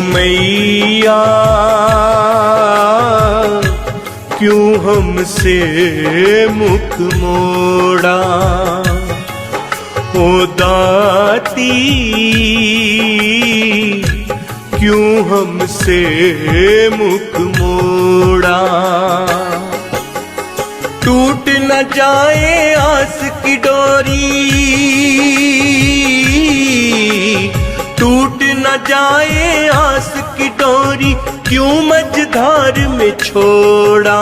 मैया क्यों हमसे मुख मोड़ा, ओ दाती क्यों हमसे मुख मोड़ा। टूट न जाए आस की डोरी, टूट न जाए आस की डोरी, क्यों मझधार में छोड़ा।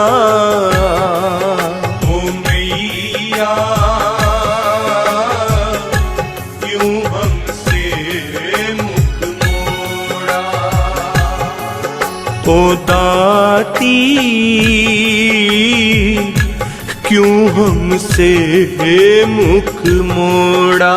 ओ मैया क्यों हमसे मुख मोड़ा, ओ दाती क्यों हमसे मुख मोड़ा।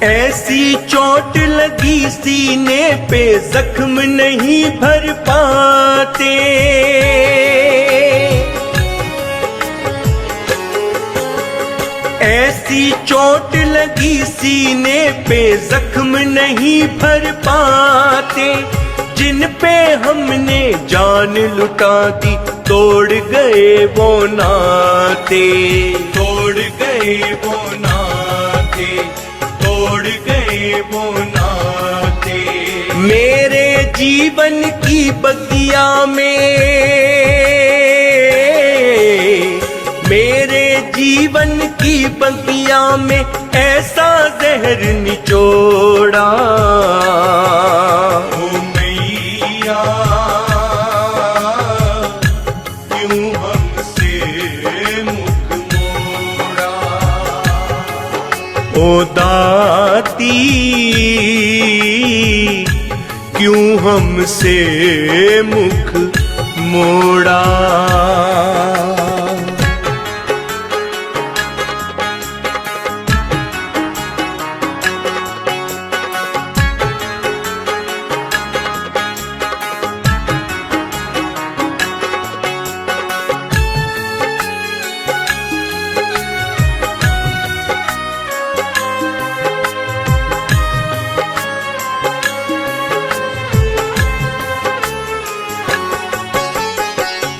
ऐसी चोट लगी सीने पे जख्म नहीं भर पाते, ऐसी चोट लगी सीने पे जख्म नहीं भर पाते, जिन पे हमने जान लुटा दी तोड़ गए वो नाते, तोड़ गए वो नाते, तोड़ गए वो नाते। मेरे जीवन की बगिया में, मेरे जीवन की बगिया में ऐसा जहर निचोड़ा। ओ मैया क्यों हमसे मुख मोड़ा, ओ दाती क्यों हमसे मुख मोड़ा।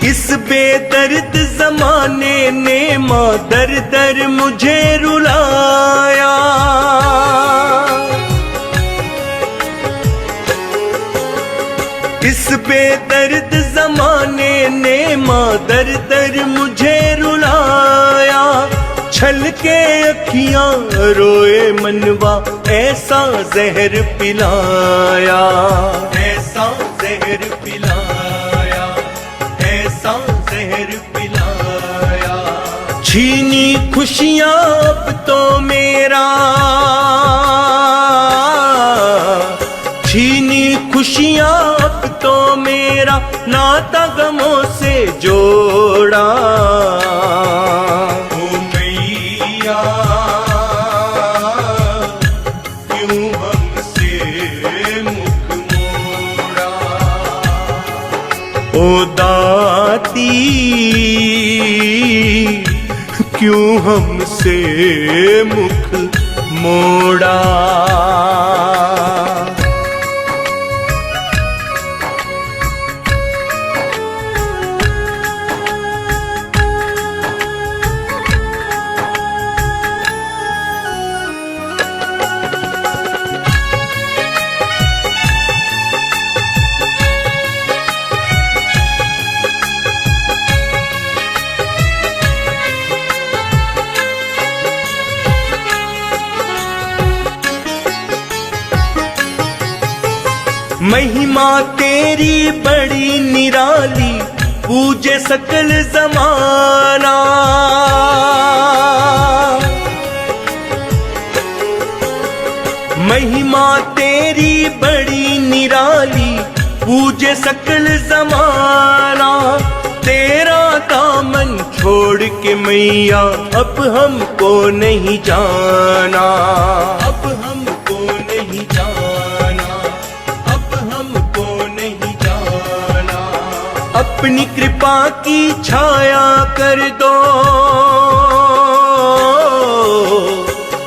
इस बेदर्द जमाने ने माँ दर दर मुझे रुलाया, इस बेदर्द जमाने ने माँ दर दर मुझे रुलाया। छलके अखियां रोए मनवा ऐसा जहर पिलाया, ऐसा जहर पिलाया, ऐसा जहर पिलाया। छीनी खुशियां अब तो मेरा, छीनी खुशियां अब तो मेरा नाता गमों से जोड़ा। ओ मैया क्यों हमसे मुख मोड़ा, ओ दाती क्यों हमसे मुख मोड़ा। महिमा तेरी बड़ी निराली, पूजे सकल जमाना। महिमा तेरी बड़ी निराली, पूजे सकल ज़माना। तेरा दामन छोड़ के मैया अब हमको नहीं जाना, अब हमको नहीं जाना, अब हमको नहीं जाना। अपनी कृपा की छाया कर दो,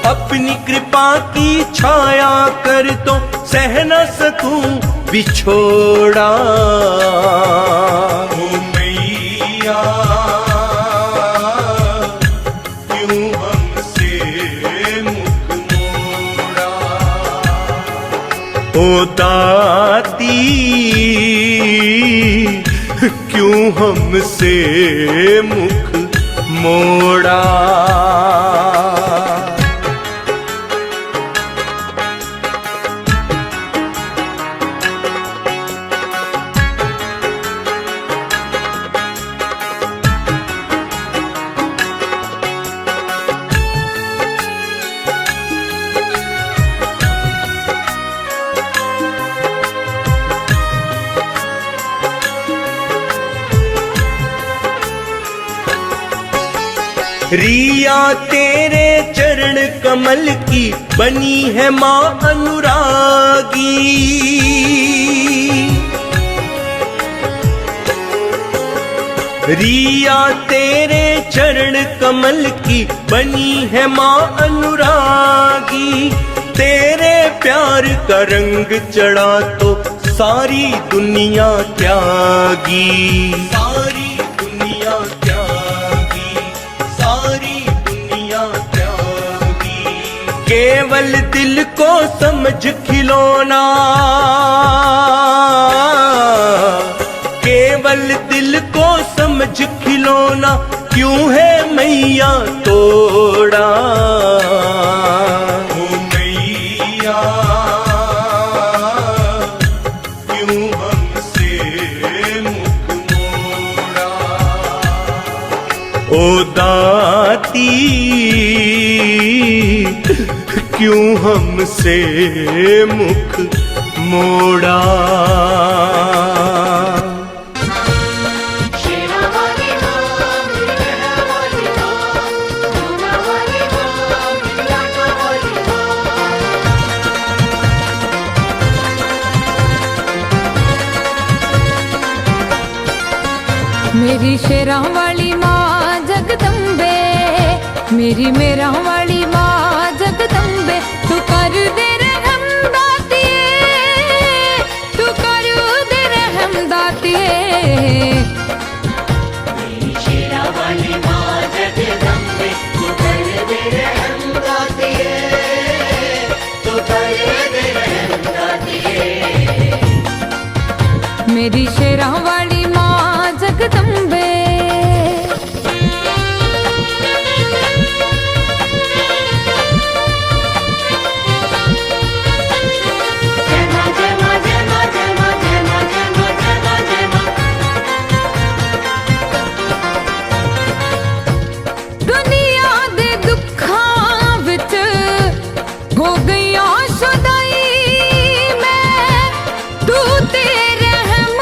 अपनी कृपा की छाया कर दो, सह न सकूं बिछोड़ा। ओ मैया क्यों हमसे मुख मोड़ा, ओ दाती क्यों हमसे मुख मोड़ा। रिया तेरे चरण कमल की बनी है माँ अनुरागी। रिया तेरे चरण कमल की बनी है माँ अनुरागी। तेरे प्यार का रंग चढ़ा तो सारी दुनिया त्यागी, सारी दुनिया त्यागी, सारी दुनिया त्यागी। केवल दिल को समझ खिलौना, केवल दिल को समझ खिलौना, क्यों है मैया तोड़ा। ओ मैया क्यों हमसे मुख मोड़ा, ओ दाती क्यों हमसे मुख मोड़ा। मेरी शेरा वाली माँ जगदम्बे, मेरी मेरा वाली माँ जगदम्बे, तू कर दे रहम दातिए, तू कर दे रहम दातिए। मेरी शेरा वाली माँ जगदम्बे, तू कर दे रहम दातिए, तू कर दे रहम दातिए। मेरी शेरा वाली माँ जगदम्बे। दुनिया दे दुखां विच हो गईया सदाई मैं, तू तेरे रहम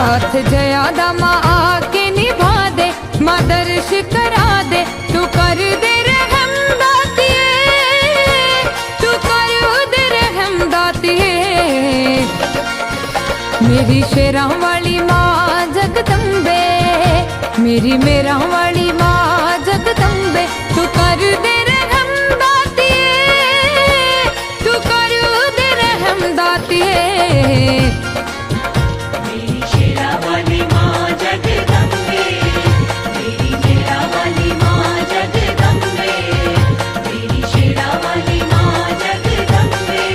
साथ जयादा माँ आके निभा दे, माँ दर्श करा दे, तू कर दे रहम दातिए, तू कर दे रहम दातिए। मेरी शेरा वाली माँ जगदम्बे, मेरी मेरा वाली माँ जगदम्बे, तू कर दे रहम दातिए, तू कर दे रहम दातिए। मेरी शेरा वाली माँ जगदम्बे, मेरी शेरा वाली माँ जगदम्बे, मेरी शेरा वाली माँ जगदम्बे।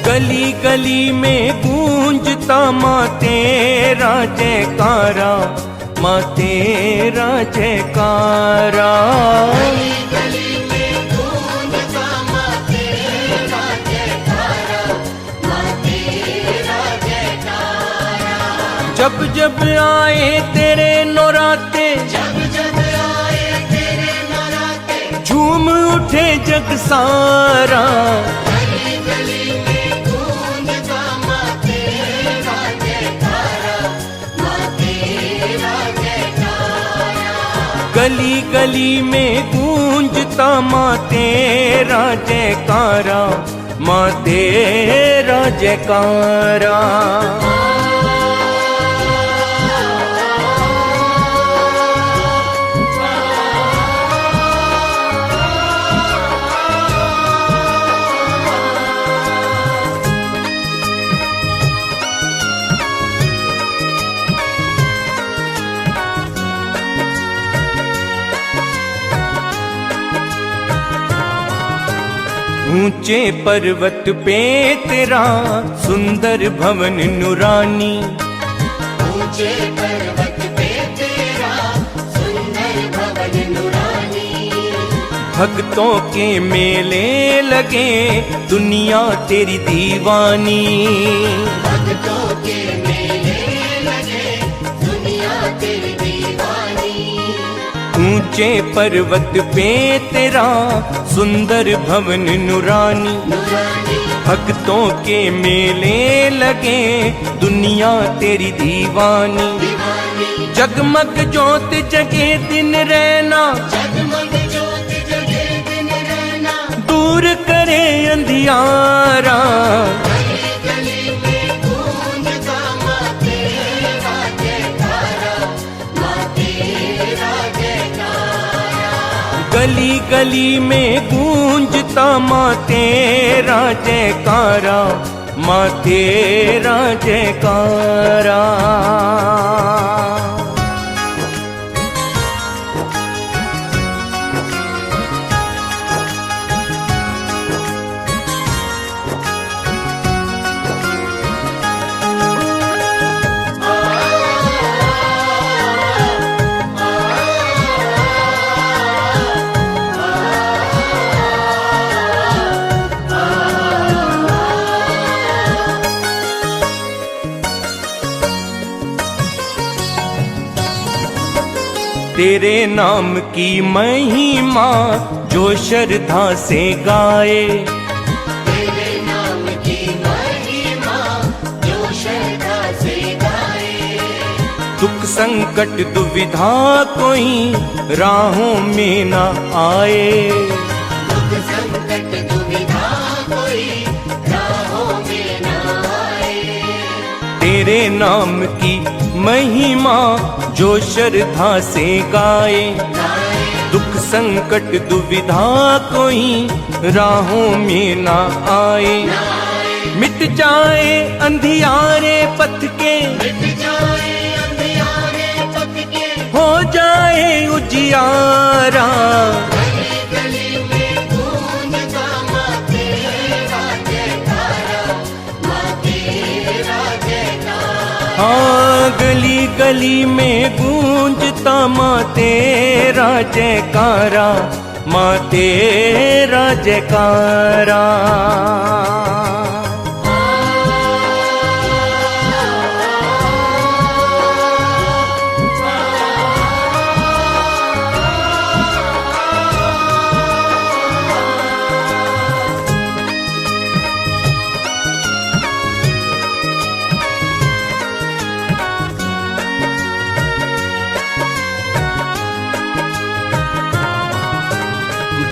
गली गली में गूंजता माँ तेरा जयकारा, माँ तेरा जयकारा। गली गली में गूंजता माँ तेरा जयकारा, माँ तेरा जयकारा। जब जब आए तेरे नौराते, जब जब आए तेरे नराते, झूम उठे जग सारा। गली गली में गूंजता माँ तेरा जयकारा, माँ तेरा जयकारा। गली गली में गूंजता माँ तेरा जयकारा, माँ तेरा जयकारा। ऊंचे पर्वत पे तेरा सुंदर भवन नुरानी, ऊंचे पर्वत पे तेरा सुंदर भवन नुरानी। भक्तों के मेले लगे दुनिया तेरी दीवानी। भक्तों के मेले लगे दुनिया तेरी दीवानी। ऊंचे पर्वत पे तेरा सुंदर भवन नुरानी, नुरानी। भक्तों के मेले लगे दुनिया तेरी दीवानी। दीवानी। जगमग ज्योत जगे दिन रहना, जगमग ज्योत जगे दिन रहना। दूर करे अंधियारा। गली गली में गूंजता माँ तेरा जयकारा, माँ तेरा जयकारा। गली गली में गूंजता माँ तेरा जयकारा, माँ तेरा जयकारा। तेरे नाम की महिमा जो श्रद्धा से गाए, तेरे नाम की महिमा जो श्रद्धा से गाए। दुख संकट दुविधा कोई राहों में न आए। दुख संकट दुविधा कोई राहों में न आए। तेरे नाम की महिमा जो श्रद्धा से गाए, दुख संकट दुविधा कोई राहों में ना आए। मिट जाए अंधियारे पथ के, मिट जाए अंधियारे पथ के, हो जाए उजियारा। गली गली में गूंजता माँ तेरा जयकारा, माँ हाँ गली गली में गूंजता माँ तेरा जयकारा, माँ तेरा जयकारा।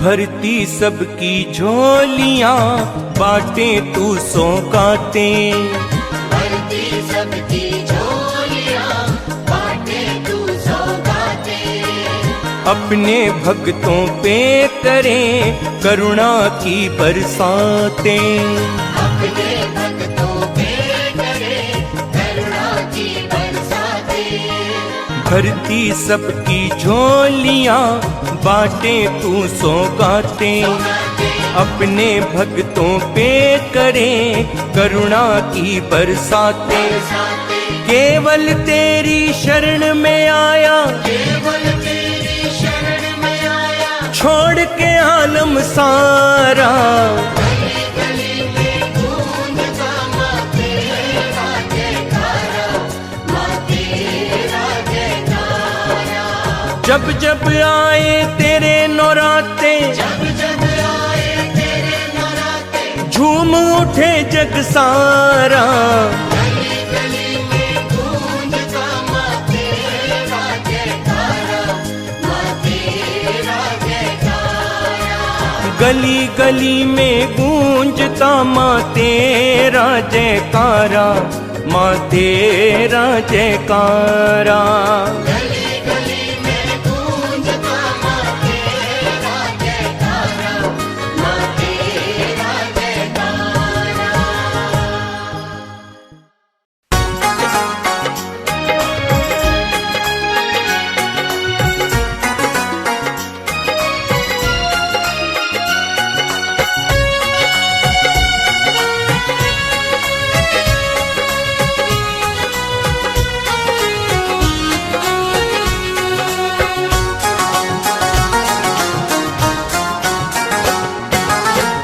भरती सबकी झोलियां, बाटे तू सौगातें। भरती सबकी झोलियां, बाटे तू सौगातें। अपने भक्तों पे करें करुणा की बरसातें। अपने भक्तों पे करे करुणा की बरसातें। भरती सबकी झोलियां, बाटे तू सौगातें। अपने भक्तों पे करें करुणा की बरसातें। केवल तेरी शरण में आया, केवल तेरी शरण में आया। छोड़ के आलम सारा। गली गली में गूंजता माँ तेरा जयकारा, माँ तेरा जयकारा। जब जब आए तेरे नौराते, जब जब आए तेरे नराते। झूम उठे जग सारा। गली गली में गूंजता माँ तेरा जयकारा, माँ तेरा जयकारा। गली गली में गूंजता माँ तेरा जयकारा, माँ तेरा जयकारा। गली गली में गूंजता माँ तेरा जयकारा, माँ तेरा जयकारा।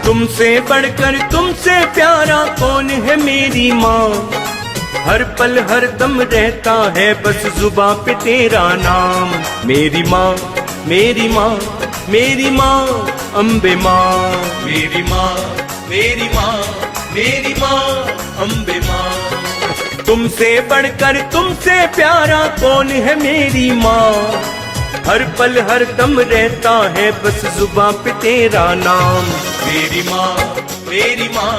तुमसे बढ़कर तुमसे प्यारा कौन है मेरी माँ। हर पल हर दम रहता है बस जुबां पे तेरा नाम। मेरी माँ, मेरी माँ, मेरी माँ अम्बे माँ। मेरी माँ, मेरी माँ, मेरी माँ अम्बे माँ। तुमसे बढ़कर तुमसे प्यारा कौन है मेरी माँ। हर पल हर दम रहता है बस जुबां पे तेरा नाम। मेरी माँ, मेरी माँ,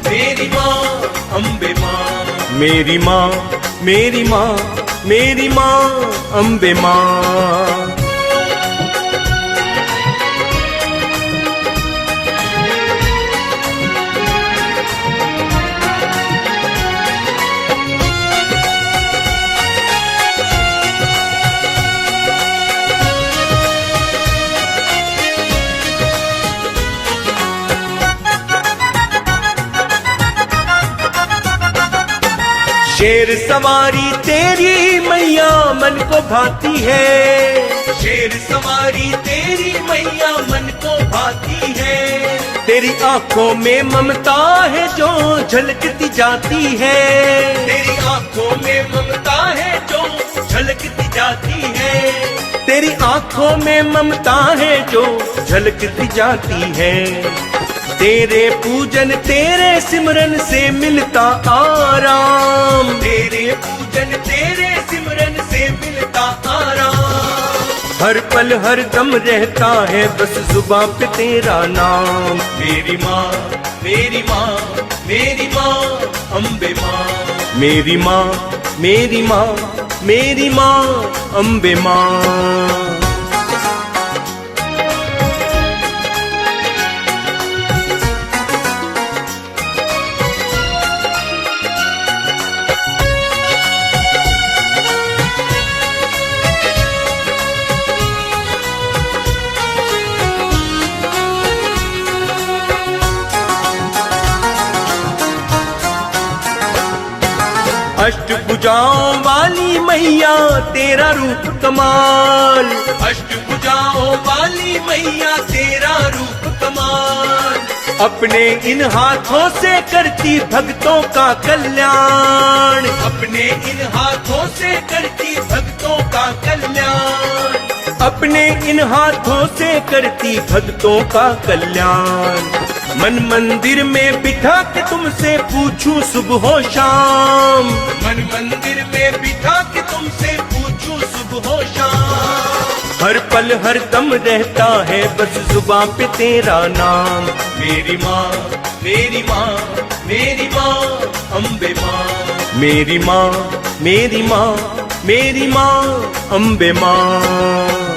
मेरी माँ अम्बे माँ। मेरी माँ, मेरी माँ, मेरी माँ अम्बे माँ। शेर सवारी तेरी मैया मन को भाती है। शेर सवारी तेरी मैया मन को भाती है। तेरी आंखों में ममता है जो झलकती जाती है। तेरी आंखों में ममता है जो झलकती जाती है। तेरी आंखों में ममता है जो झलकती जाती है। तेरे पूजन तेरे सिमरन से मिलता आराम। तेरे पूजन तेरे सिमरन से मिलता आराम। हर पल हर दम रहता है बस जुबां पे तेरा नाम। मेरी माँ, मेरी माँ, मेरी माँ अम्बे माँ। मेरी माँ, मेरी माँ, मेरी माँ अम्बे माँ। अष्टभुजाओं वाली मैया तेरा रूप कमाल, अष्टभुजाओं वाली मैया तेरा रूप कमाल। अपने इन हाथों से करती भक्तों का कल्याण, अपने इन हाथों से करती भक्तों का कल्याण, अपने इन हाथों से करती भक्तों का कल्याण। मन मंदिर में बिठा के तुमसे पूछूं सुबह शाम, मन मंदिर में बिठा के तुमसे पूछूं सुबह शाम। हर पल हर दम रहता है बस जुबां पे तेरा नाम। मेरी माँ, मेरी माँ, मेरी माँ अम्बे माँ, मेरी माँ, मेरी माँ, मेरी माँ अम्बे माँ।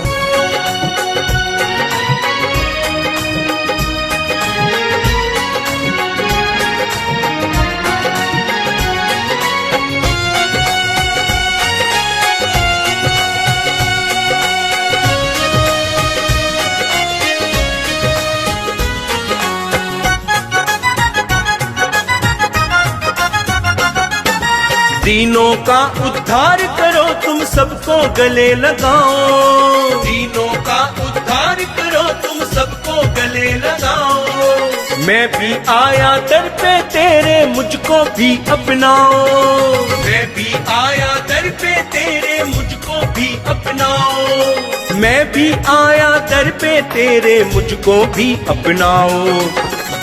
दीनों का उद्धार करो तुम सबको गले लगाओ, दीनों का उद्धार करो तुम सबको गले लगाओ। मैं भी आया दर पे तेरे मुझको भी अपनाओ, मैं भी आया दर पे तेरे मुझको भी अपनाओ, मैं भी आया दर पे तेरे मुझको भी अपनाओ।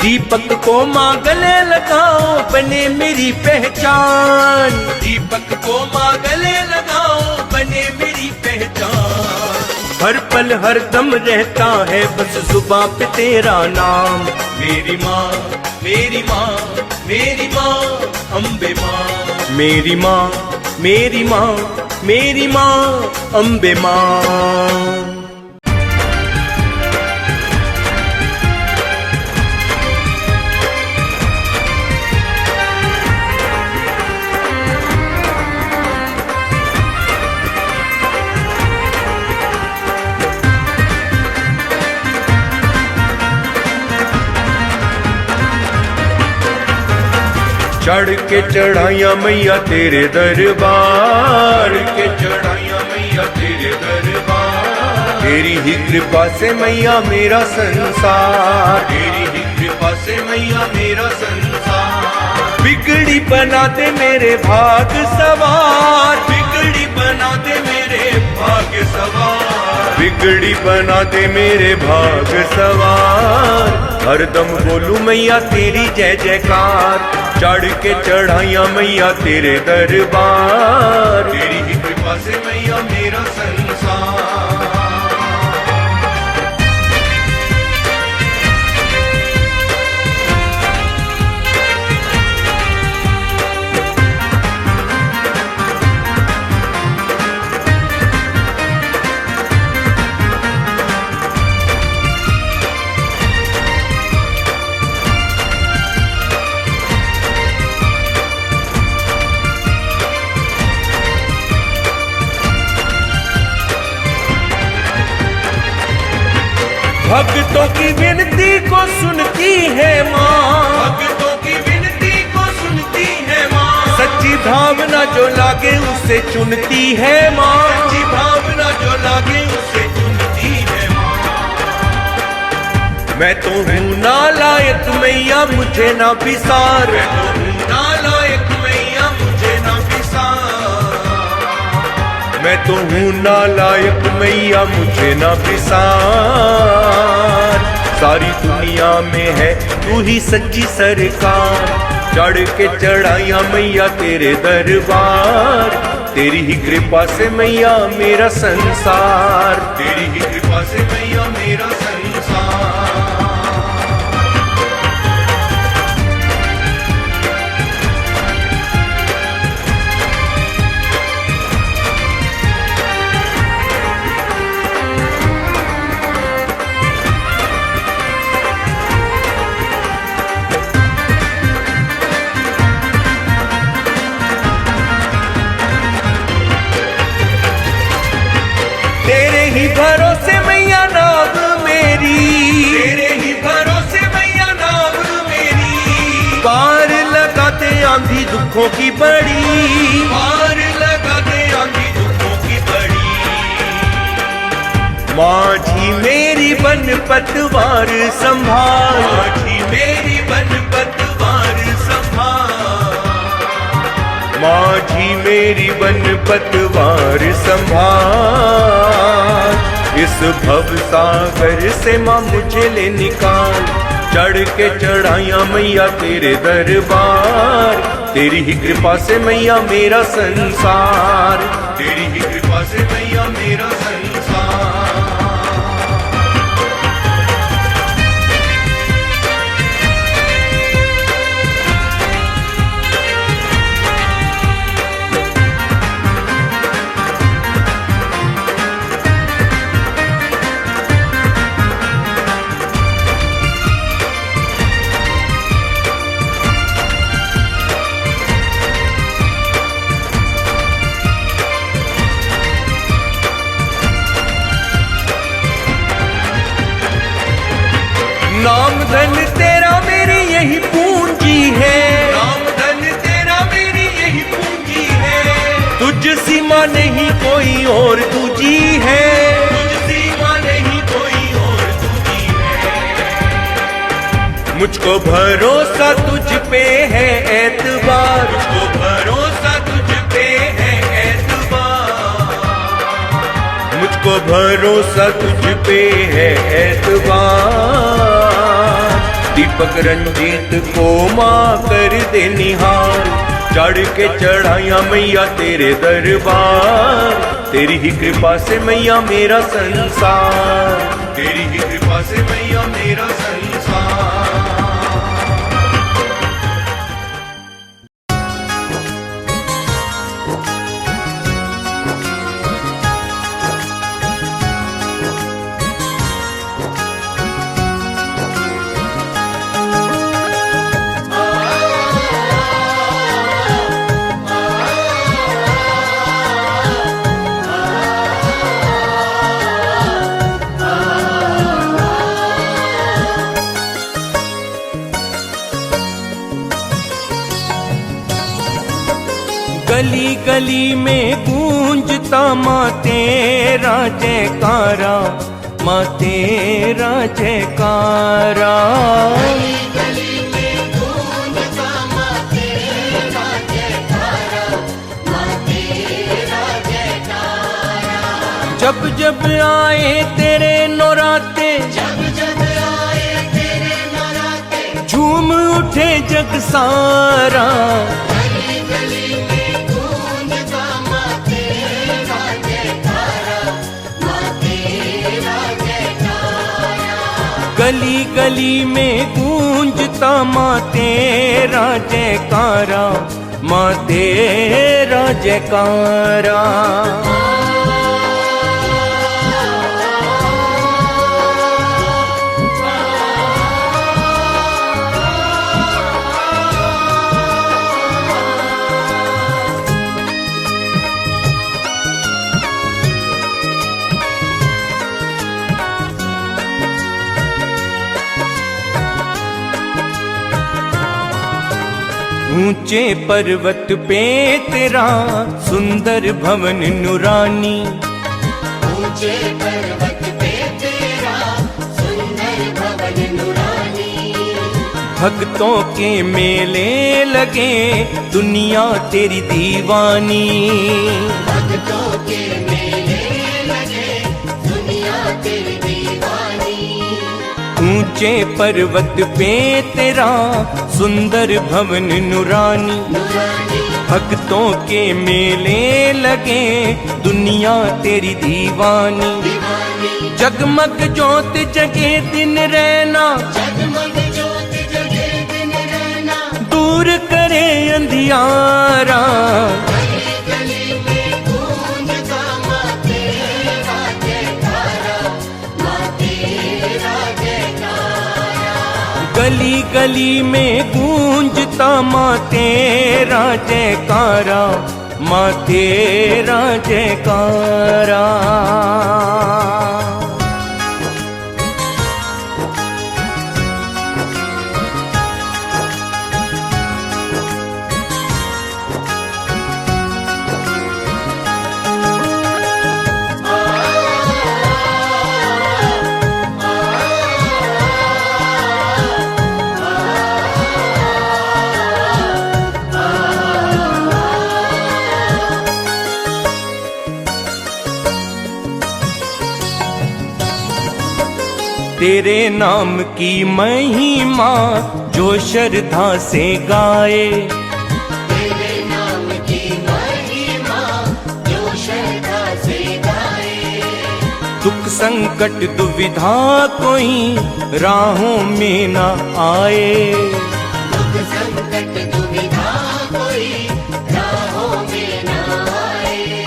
दीपक को माँ गले लगाओ बने मेरी पहचान, दीपक को माँ गले लगाओ बने मेरी पहचान। हर पल हर दम रहता है बस जुबां पे तेरा नाम। मेरी माँ, मेरी माँ, मेरी माँ अम्बे माँ, मेरी माँ, मेरी माँ, मेरी माँ अम्बे माँ। चढ़ के चढ़ाइया मैया तेरे दरबार, के चढ़ाइया मैया तेरे दरबार। तेरी ही कृपा से मैया मेरा संसार, तेरी ही कृपा से मैया मेरा संसार। बिगड़ी बना दे मेरे भाग सवार, बिगड़ी बना दे मेरे भाग सवार, बिगड़ी बना दे मेरे भाग सवार। हरदम बोलूं मैया तेरी जय जयकार, चढ़ के चढ़ाइया मैया तेरे दरबार। तेरी ही कृपा से मैया मेरा संसार। भक्तों की विनती को सुनती है माँ, भक्तों की विनती को सुनती है माँ। सच्ची भावना जो लागे उसे चुनती है माँ, सच्ची भावना जो लागे उसे चुनती है माँ। मैं तो हूँ नालायक मैया मुझे ना बिसार, मैं तो हूँ नालायक मैया मुझे ना बिसार। मैं तो हूँ नालायक मैया मुझे ना बिसार। सारी दुनिया में है तू ही सच्ची सरकार, चढ़ के चढ़ाइया मैया तेरे दरबार। तेरी ही कृपा से मैया मेरा संसार, तेरी ही कृपा से मैया मेरा संसार। तेरे ही भरोसे मैया नाव में आंधी दुखों की बड़ी, पार लगा दे आंधी दुखों की बड़ी। माझी मेरी बन पतवार संभाल, माझी मेरी बन पतवार संभाल, माझी मेरी बन पतवार संभाल। इस भव सागर से माँ मुझे ले निकाल, चढ़ के चढ़ाया मैया तेरे दरबार। तेरी ही कृपा से मैया मेरा संसार, तेरी ही कृपा से मैया मेरा संसार। नाम धन तेरा मेरी यही पूंजी है, नाम धन तेरा मेरी यही पूंजी है। तुझ सीमा नहीं कोई और तुझी है, तुझ सीमा नहीं कोई और तुझी है। मुझको भरोसा तुझ पे है एतबार, मुझको भरोसा तुझ पे है एतबार, मुझको भरोसा तुझ पे है एतबार। दीपक रंजीत को माँ कर दे निहार, चढ़ के चढ़ाया मैया तेरे दरबार। तेरी ही कृपा से मैया मेरा संसार, तेरी ही कृपा से मैया मेरा संसार। गली गली में गूंजता माँ तेरा जयकारा, माँ तेरा जयकारा। गली गली में गूंजता माँ तेरा जयकारा, माँ तेरा जयकारा। जब जब आए तेरे नौराते, जब जब आए तेरे नराते, झूम उठे जग सारा। गली गली में गूंजता माँ तेरा जयकारा, माँ तेरा जयकारा। गली गली में गूंजता माँ तेरा जयकारा, माँ तेरा जयकारा। ऊंचे पर्वत पे तेरा सुंदर भवन नुरानी, ऊंचे पर्वत पे तेरा सुंदर भवन नुरानी। भक्तों के मेले लगे दुनिया तेरी दीवानी। भक्तों के मेले लगे दुनिया तेरी दीवानी। ऊंचे पर्वत पे तेरा सुंदर भवन नुरानी, नुरानी। भक्तों के मेले लगे दुनिया तेरी दीवानी। दीवानी। जगमग ज्योत जगे दिन रहना, जगमग ज्योत जगे दिन रहना। दूर करे अंधियारा। गली गली में गूंजता माँ तेरा जयकारा, माँ तेरा जयकारा। गली गली में गूंजता माँ तेरा जयकारा, माँ तेरा जयकारा। तेरे नाम की महिमा जो श्रद्धा से गाए, तेरे नाम की महिमा जो श्रद्धा से गाए। दुख संकट दुविधा कोई राहों में न आए, दुख संकट दुविधा कोई राहों में न आए।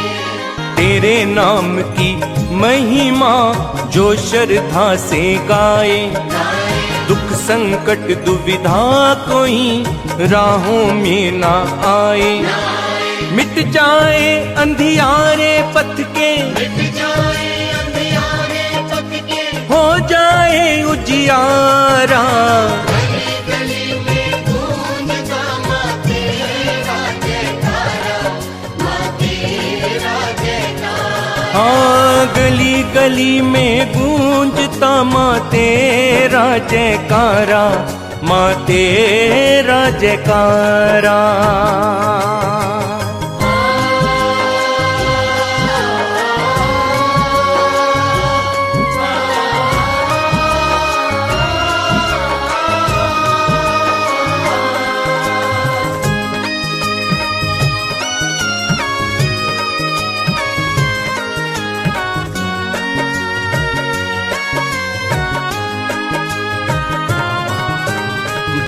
तेरे नाम की महिमा जो श्रद्धा से गाए, दुख संकट दुविधा कोई राहों में ना आए। मिट जाए अंधियारे पथ के, मिट जाए अंधियारे पथ के, हो जाए उजियारा। गली गली में गूंजता माँ तेरा जयकारा, माँ तेरा जयकारा। हाँ, गली गली में गूंजता माँ तेरा जयकारा, माँ तेरा जयकारा।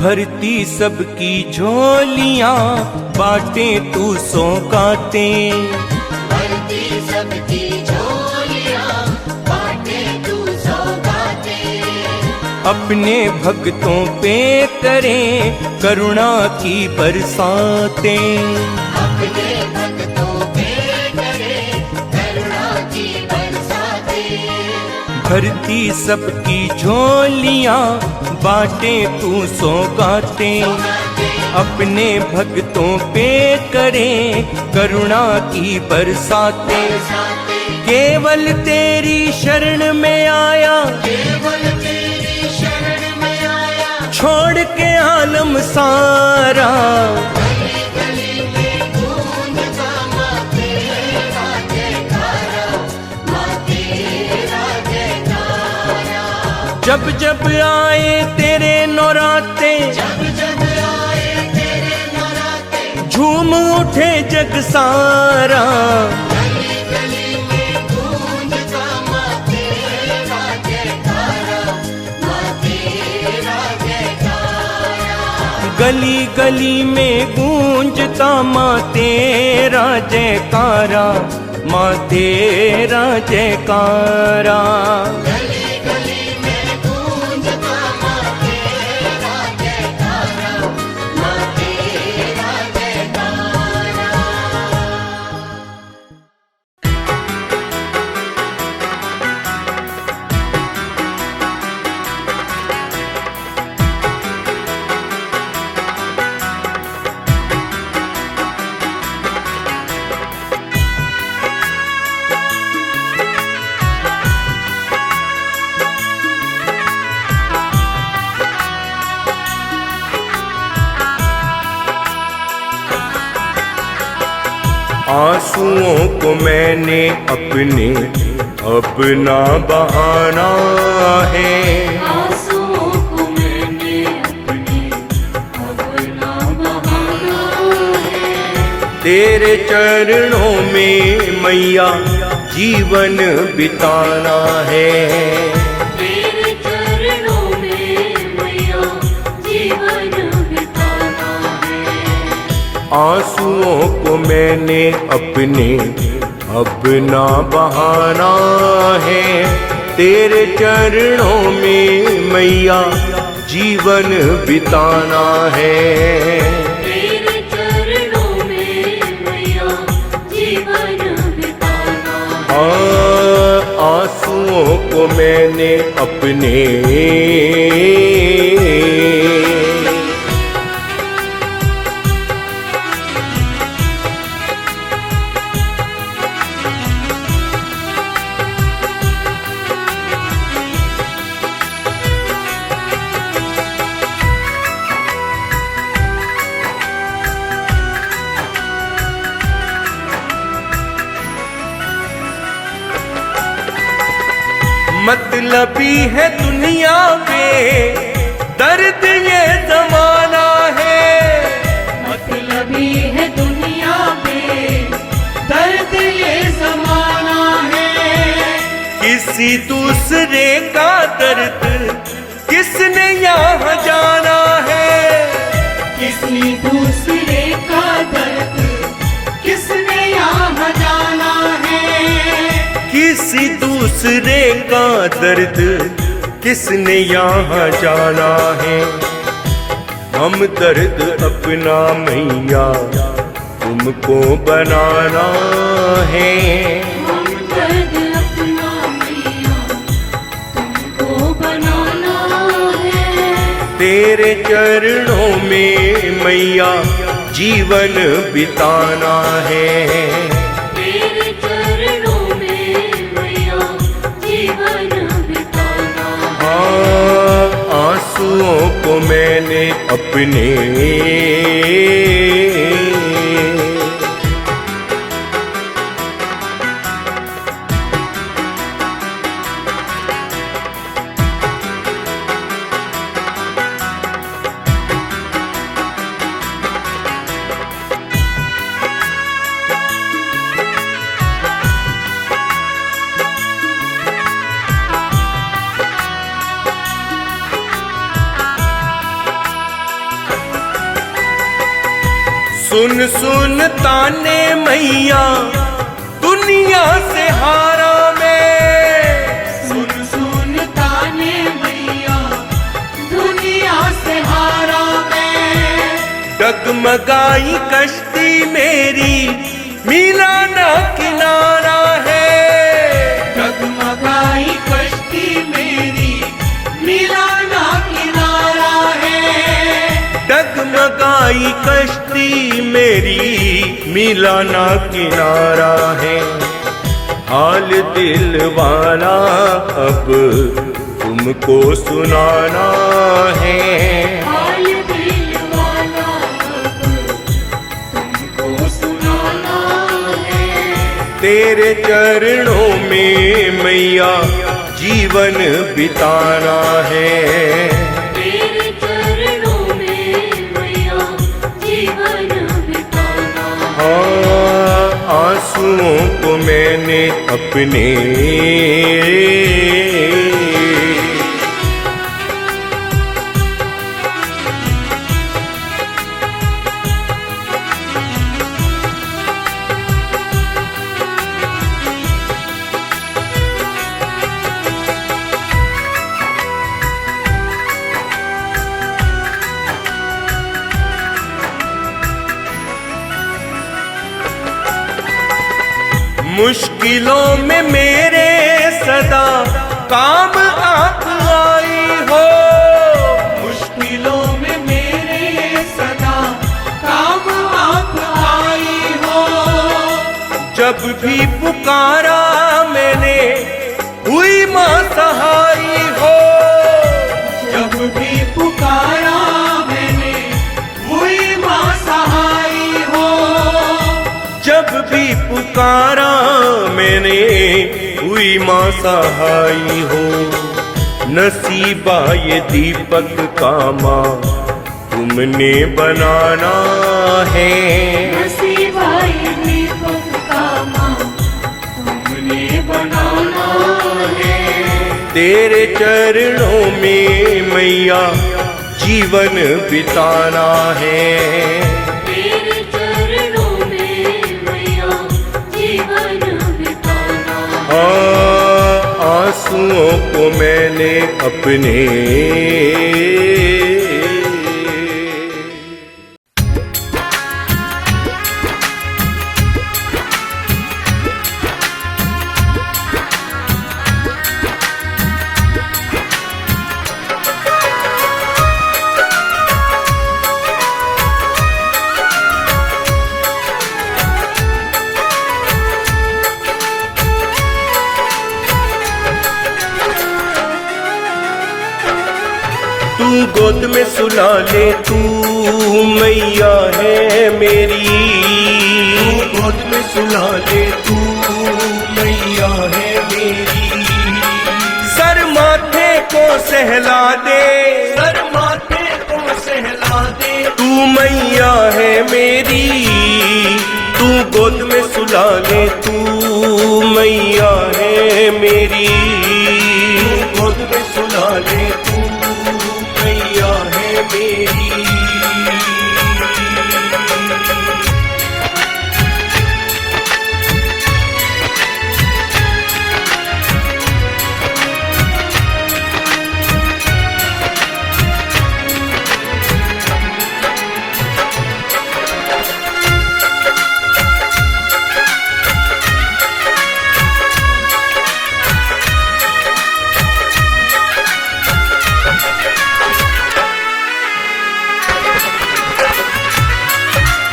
भरती सबकी झोलियां बाटे तू सौगाते, भरती सबकी झोलियां बाटे तू सौगाते। अपने भक्तों पे करे करुणा की बरसाते, अपने भक्तों पे करे करुणा की बरसाते। भरती सबकी झोलियां बाटे तू सौगाते, अपने भक्तों पे करे करुणा की बरसाते। केवल तेरी शरण में आया, केवल तेरी शरण में आया, छोड़ के आलम सारा। गली गली में गूंजता माँ तेरा जयकारा, माँ तेरा जयकारा। जब जब आए तेरे नौराते, जब जब आए तेरे नराते, झूम उठे जग सारा। गली गली में गूंजता माँ तेरा जयकारा, माँ तेरा जयकारा। गली गली में गूंजता माँ तेरा जयकारा, माँ तेरा जयकारा। गली गली में गूंजता माँ तेरा जयकारा, माँ तेरा जयकारा। आंसुओं को मैंने अपना बहाना है, आंसुओं को मैंने अपना बहाना है। तेरे चरणों में मैया जीवन बिताना है। तेरे चरणों में मैया जीवन बिताना है। आंसुओं को मैंने अपना बहाना है। तेरे चरणों में मैया जीवन बिताना है। तेरे चरणों में मैया जीवन बिताना है। आंसुओं को मैंने मतलबी है दुनिया में दर्द ये जमाना है, मतलबी है दुनिया में दर्द ये जमाना है। किसी दूसरे का दर्द किसने यहाँ जाना है, किसी दूसरे का दर्द किसने यहाँ जाना है। किसी दूसरे का दर्द किसने यहाँ जाना है। हम दर्द अपना मैया तुमको बनाना है, हम दर्द अपना मैया तुमको बनाना है। तेरे चरणों में मैया जीवन बिताना है, तेरे चरणों में मैया जीवन बिताना है। हाँ, आंसुओं को मैंने अपने सुन सुन ताने मैया दुनिया से हारा मैं, सुन सुन ताने मैया दुनिया से हारा मैं। डगमगाई कश्ती मेरी मिला ना किनारा है, डगमगाई कश्ती मेरी मिला ना किनारा है। डगमगाई कश्ती मेरी मिला ना किनारा है। हाल दिल वाला अब तुमको सुनाना है, हाल दिल वाला अब तुमको सुनाना है। तेरे चरणों में मैया जीवन बिताना है, तेरे चरणों में मैया जीवन बिताना है। हाँ, आंसुओं को मैंने अपने मुश्किलों में मेरे सदा काम आप आई हो, मुश्किलों में मेरे सदा काम आप आई हो। जब भी पुकारा मैंने हुई माँ सहाई हो, जब भी पुकारा मैंने हुई माँ सहाई हो। जब भी पुकारा मैंने हुई माँ सहाई हो। नसीबा ये दीपक का माँ तुमने बनाना है, नसीबा ये दीपक का माँ तुमने बनाना है। तेरे चरणों में मैया जीवन बिताना है, तेरे चरणों में मैया जीवन बिताना है। हाँ, आंसुओं को मैंने अपने तू गोद में सुला ले, तू मैया है मेरी। तू गोद में सुला ले, तू मैया है मेरी। सहला दे, सर माथे को सहला दे। तू मैया है मेरी, तू गोद में सुला ले। तू मैया है मेरी, तू गोद में सुला ले। तू मैया है मेरी।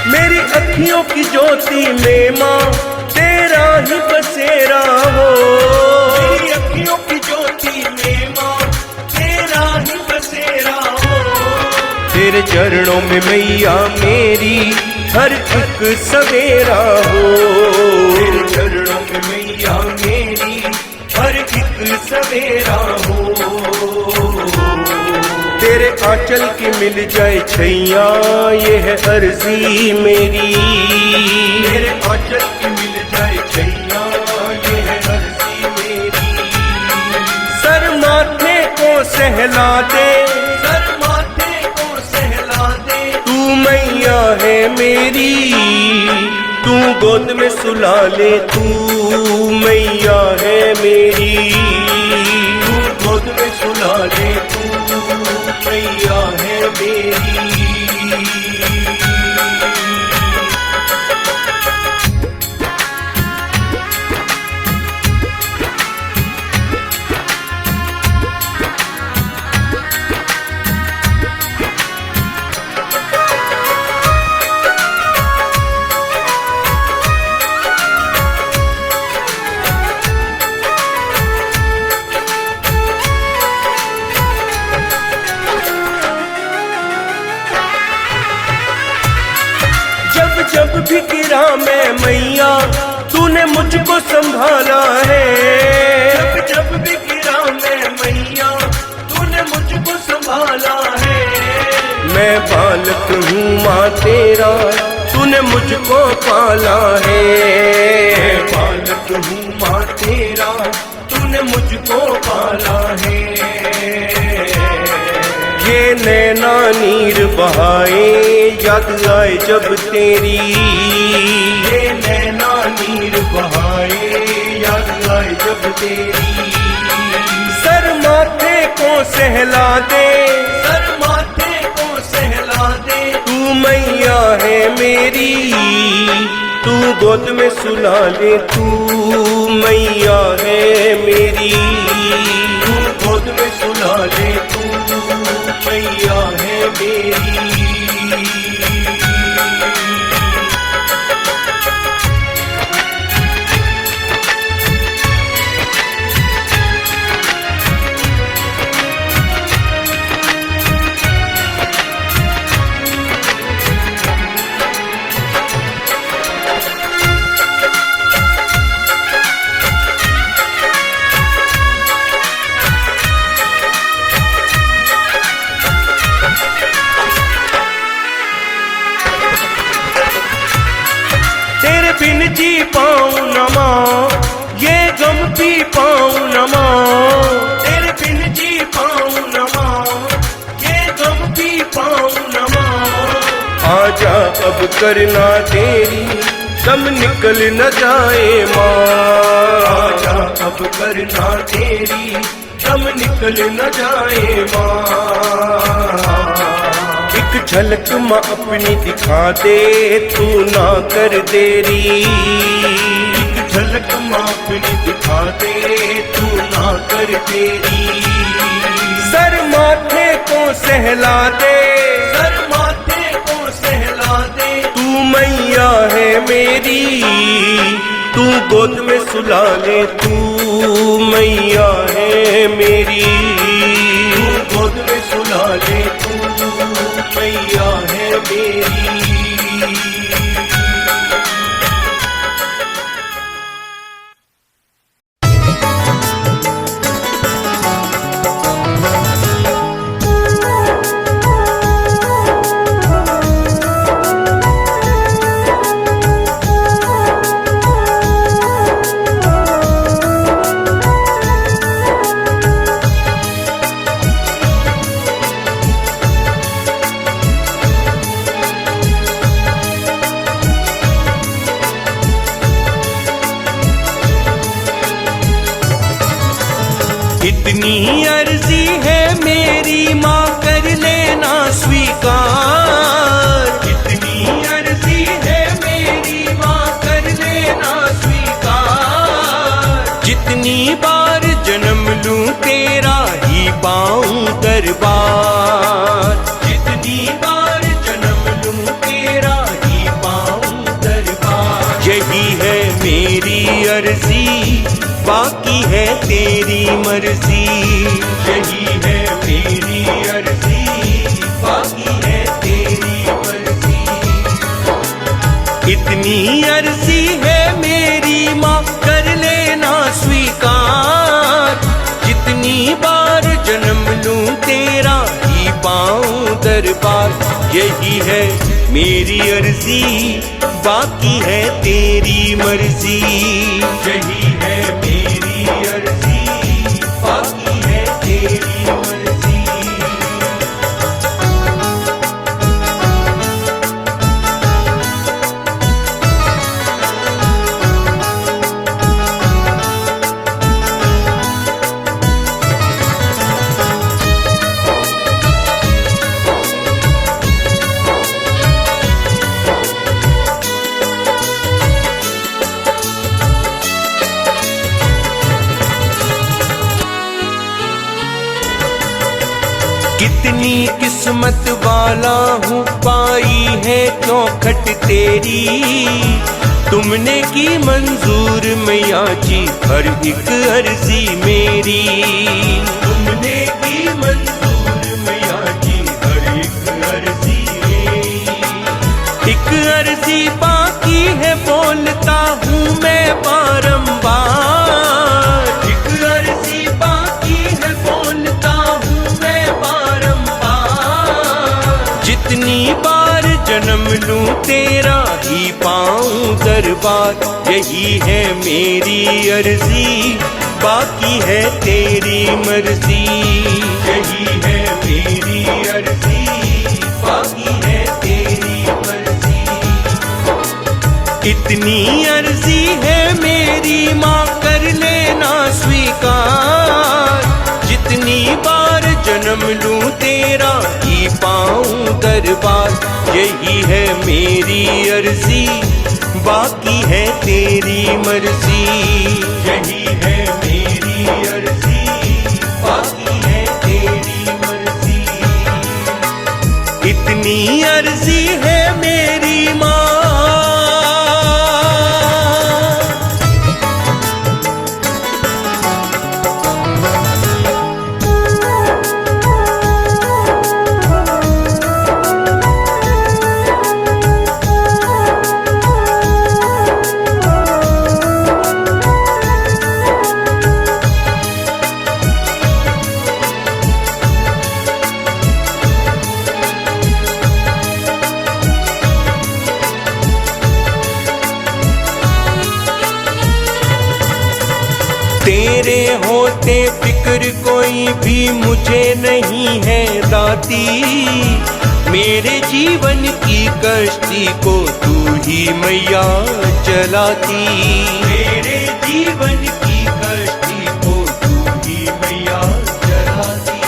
मेरी अखियों की ज्योति में माँ तेरा ही बसेरा हो। मेरी अखियों की ज्योति में माँ तेरा ही बसेरा हो। तेरे चरणों में मैया मेरी हर एक सवेरा हो। तेरे चरणों में मैया मेरी हर एक सवेरा हो। तेरे आंचल की मिल जाए छैया ये है अर्जी मेरी। तेरे आंचल की मिल जाए छैया ये है अर्जी मेरी। सर माथे को सहला दे, सर माथे को सहला दे। तू मैया है मेरी, तू गोद में सुला ले। तू मैया है मेरी, तू गोद में सुला ले। तू मैया है मेरी। जब भी गिरा मैं मैया तूने मुझको संभाला है। जब भी गिरा मैं मैया तूने मुझको संभाला है। मैं बालक हूँ माँ तेरा, तूने मुझको पाला है। मैं बालक हूँ माँ तेरा, तूने मुझको पाला है। ये नैना नीर बहाए याद आए जब तेरी। ये नैना नीर बहाए याद आए जब तेरी। सर माथे को सहला दे, सर माथे को सहला दे। तू मैया है मेरी, तू गोद में सुला ले। तू मैया है मेरी, तू गोद में सुला ले। तू मैया है मेरी। बिन जी पाऊं न माँ, ये गम पी पाऊं न माँ। तेरे बिन जी पाऊं न माँ, ये गम पी पाऊं न माँ। आजा अब करना तेरी, दम निकल न जाए माँ। आजा अब करना तेरी, दम निकल न जाए माँ। एक झलक माँ अपनी दिखा दे, तू ना कर देरी। एक झलक माँ अपनी दिखा दे, तू ना कर देरी। सर माथे को सहला दे, सर माथे को सहला दे। तू मैया है मेरी, तू गोद में सुला ले। तू मैया है मेरी, तू गोद में सुला ले। तू मैया है मेरी। इतनी अर्जी है मेरी माँ कर लेना स्वीकार। इतनी अर्जी है मेरी माँ कर लेना स्वीकार। जितनी बार जन्म लूं तेरा ही पाऊं दरबार। जितनी बार जन्म लूं तेरा ही पाऊं दरबार। यही है मेरी अर्जी बाकी है तेरी मर्जी। यही है मेरी अर्जी बाकी है तेरी मर्जी। इतनी अर्जी है मेरी माँ कर लेना स्वीकार। जितनी बार जन्म लूं तेरा ही पाऊं दरबार। यही है मेरी अर्जी बाकी है तेरी मर्जी। यही है मेरी अर्जी बाकी है तेरी मर्जी। कितनी किस्मत वाला हूँ पाई है चौखट तेरी। तुमने की मंजूर मैया जी हर एक अर्जी मेरी। तुमने की मंजूर मैया जी हर एक अर्जी मेरी। एक अर्जी बाकी है बोलता हूँ मैं बारंबार। एक अर्जी बाकी है बोलता हूँ मैं बारंबार। जितनी बार जन्म लूं तेरा ही पाऊं दरबार। यही है मेरी अर्जी बाकी है तेरी मर्जी। यही है मेरी अर्जी बाकी है तेरी मर्जी। इतनी अर्जी है मेरी माँ कर लेना स्वीकार। जितनी बार जन्म लूं तेरा ही पाऊं दरबार। यही है मेरी अर्जी बाकी है तेरी मर्जी। यही है मेरी अर्जी बाकी है तेरी मर्जी। इतनी अर्जी है मेरी माँ। तेरे होते फिक्र कोई भी मुझे नहीं है दाती। मेरे जीवन की कश्ती को तू ही मैया चलाती। मेरे जीवन की कश्ती को तू ही मैया चलाती।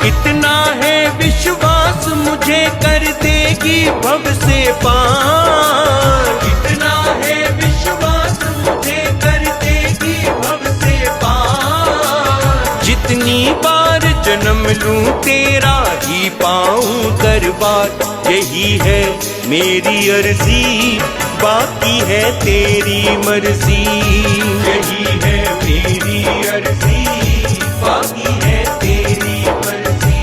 इतना है विश्वास मुझे कर देगी भव से पार। इतना है विश्वास मुझे कर देगी भव से पार। जितनी बार जन्म लूं तेरा ही पाऊं दरबार। यही है मेरी अर्जी बाकी है तेरी मर्जी। यही है मेरी अर्जी बाकी है तेरी मर्जी।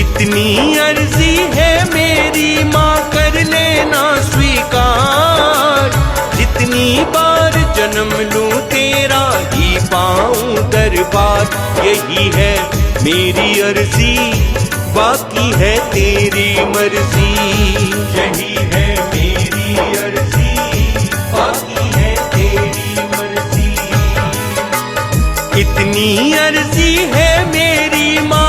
इतनी अर्जी है मेरी माँ कर लेना स्वीकार। जितनी बार जन्म लूं तेरा ही पाऊं दरबार। यही है मेरी अर्जी बाकी है तेरी मर्जी। यही है मेरी अर्जी बाकी है तेरी मर्जी। इतनी अर्जी है मेरी माँ।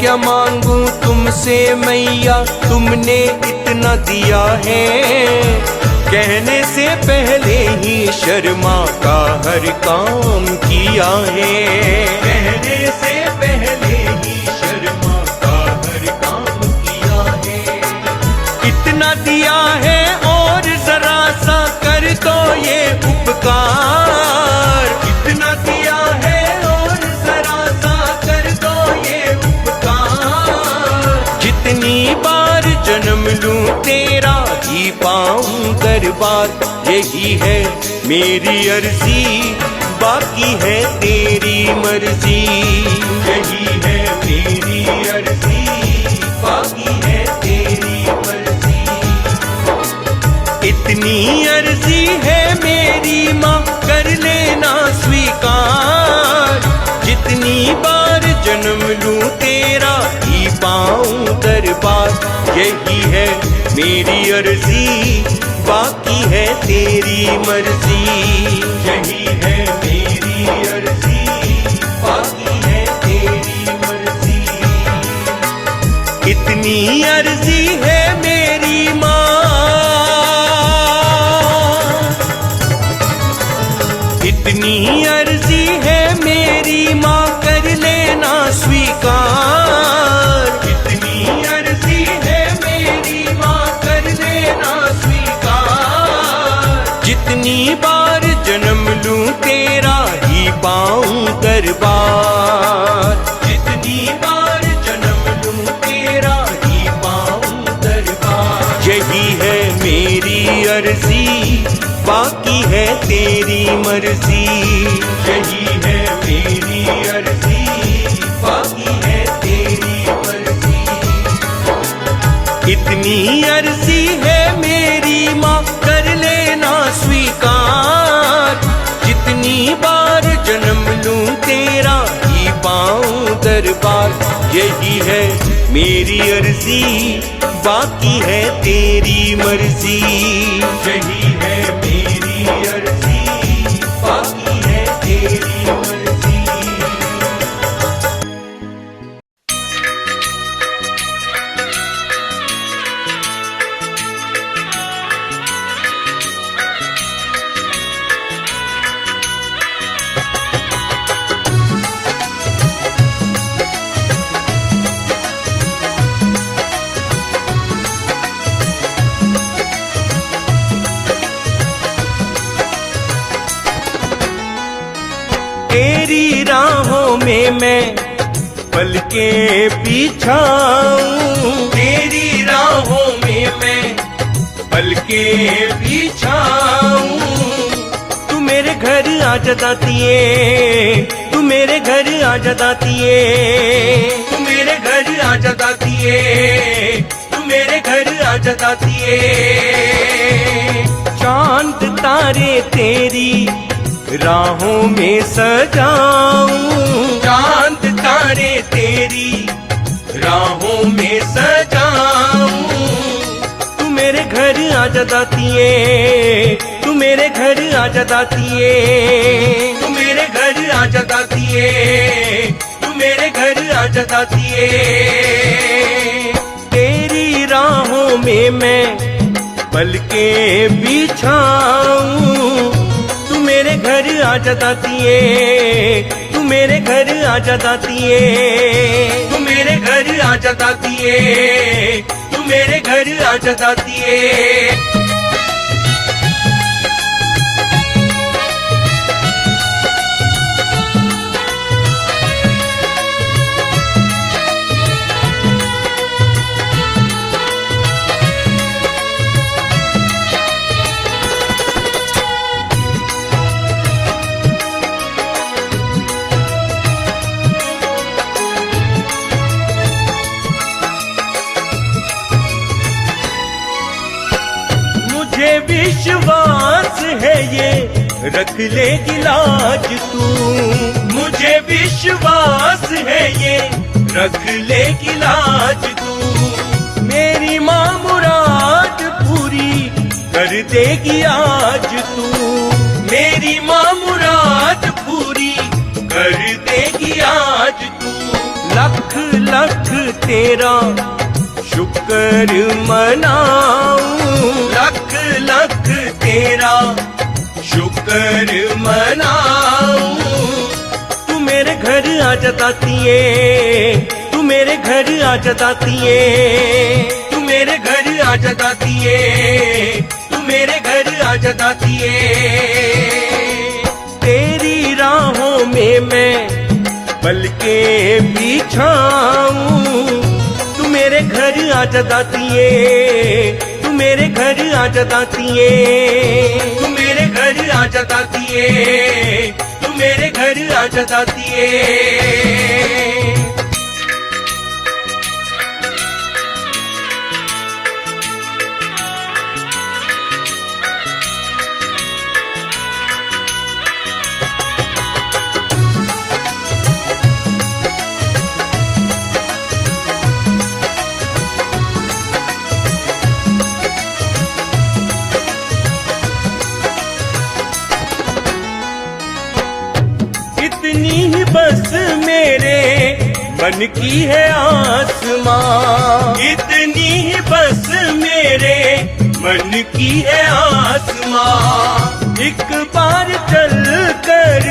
क्या मांगू तुमसे मैया, तुमने इतना दिया है। कहने से पहले ही शर्मा का हर काम किया है। कहने से पहले ही शर्मा का हर काम किया है। इतना दिया है और जरा सा कर दो ये उपकार। इतना दिया है और जरा सा कर दो ये उपकार। जितनी बार जन्म लूं तेरा ही पाऊं दरबार। यही है मेरी अर्जी, बाकी है तेरी मर्जी। यही है मेरी अर्जी, बाकी है तेरी मर्जी। इतनी अर्जी है मेरी माँ, कर लेना स्वीकार। जितनी बार जन्म लूं तेरा ही पाऊं दरबार। यही है मेरी अर्जी, बाकी है तेरी मर्जी। यही है मेरी अर्जी, बाकी है तेरी मर्जी। इतनी अर्जी है मेरी माँ, इतनी अर्जी है मेरी माँ, कर लेना स्वीकार। इतनी अर्जी है मेरी माँ, कर लेना स्वीकार। जितनी बार जन्म लूं तेरा ही पाऊं दरबार। जितनी बार जन्म लूं तेरा ही पाऊं दरबार। यही है मेरी अर्जी, बाकी है तेरी मर्जी। यही है मेरी अर्जी, बाकी है तेरी मर्जी। इतनी अर्जी है मेरी माँ, कर लेना स्वीकार। जितनी बार जन्म लूं तेरा ही पाऊं दरबार। यही है मेरी अर्जी, बाकी है तेरी मर्जी। यही है मेरी अर्जी, बाकी है तेरी मर्जी। तेरी राहों में मैं पल के बिछाऊं। तेरी राहों में मैं पल के बिछाऊं। तू मेरे घर आ जा दातिए, तू मेरे घर आ जा दातिए। तू मेरे घर आ जा दातिए, तू मेरे घर आ जा दातिए। चांद तारे तेरी राहों में सजाऊं। चांद तारे तेरी राहों में सजाऊं। तू मेरे घर आ जा दातिए, तू मेरे घर आ जा दातिए। तू मेरे घर आ जा दातिए, तू मेरे घर आ जा दातिए। तेरी राहों में मैं पल के बिछाऊं। मेरे घर आ जा दातिए, तू मेरे घर आ जा दातिए। तू मेरे घर आ जा दातिए, तू मेरे घर आ जा दातिए। विश्वास है ये रख लेगी लाज तू। मुझे विश्वास है ये रख लेगी लाज तू। मेरी माँ मुराद पूरी कर देगी आज तू। मेरी माँ मुराद पूरी कर देगी आज तू। लख लख लख तेरा शुक्र मनाऊं, लख लख तेरा शुक्र मनाऊं। तू मेरे घर आ जतातिए, तू मेरे घर आ जतातिए, तू मेरे घर आ जतातिए, तू मेरे घर आ जतातिए। तेरी राहों में मैं पल के बिछाऊं, तू मेरे घर आ जतातिए, तू मेरे घर आ जतातिए, तू मेरे घर आ जतातिए, तू मेरे घर आ जतातिए। इतनी ही बस मेरे मन की है आसमां, इतनी ही बस मेरे मन की है आसमां। एक बार चल कर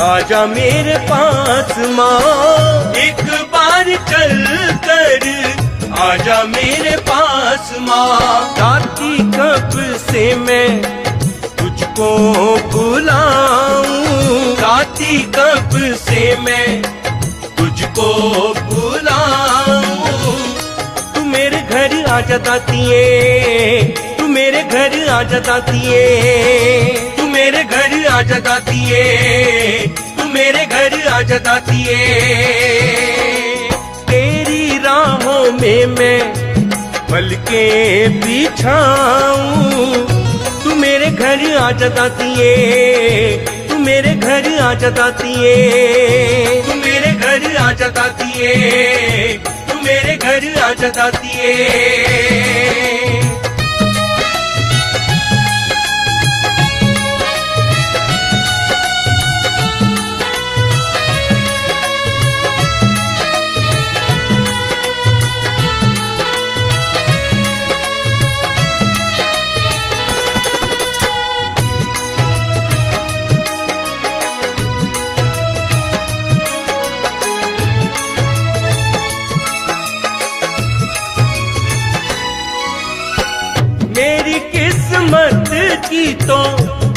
आजा मेरे पास माँ, एक बार चल कर आजा मेरे पास माँ। राती कब से मैं तुझको बुलाऊं, राती कब से मैं तुझको बुलाऊं। तू मेरे घर आ जतातिए, तू मेरे घर आ जतातिए, तू मेरे घर आ जतातिए, तू मेरे घर आ जतातिए। तेरी राहों में मैं पल के बिछाऊं, तू मेरे घर आ जतातिए, तू मेरे घर आ जतातिए, तू मेरे घर आ जतातिए, तू मेरे घर आ जतातिए। मेरी किस्मत की तो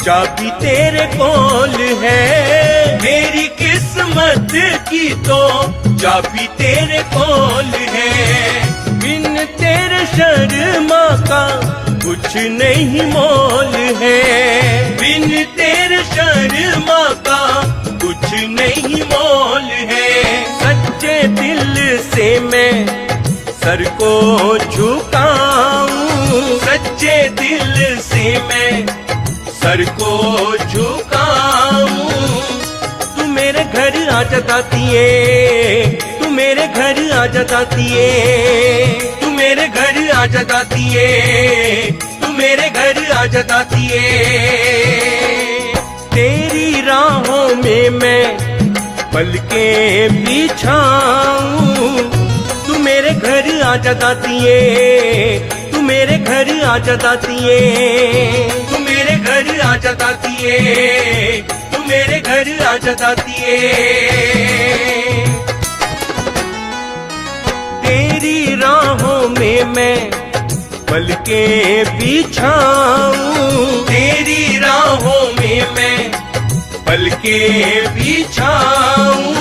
चाबी तेरे कोल है, मेरी किस्मत की तो चाबी तेरे कोल है। बिन तेरे शर्मा का कुछ नहीं मोल है, बिन तेरे शर्मा का कुछ नहीं मोल है। सच्चे दिल से मैं सर को झुकाऊं, सच्चे दिल से मैं सर को झुकाऊं। तू मेरे घर आ जतातिए, तू मेरे घर आ जतातिए, तू मेरे घर आ जतातिए, तू मेरे घर आ जतातिए। तेरी राहों में मैं पल के बिछाऊं, तू मेरे घर आ जतातिए, तू मेरे घर आ जतातिए, तू मेरे घर आ जतातिए, तू मेरे घर आ जतातिए। तेरी राहों में मैं पल के बिछाऊं, तेरी राहों में मैं पल के बिछाऊं।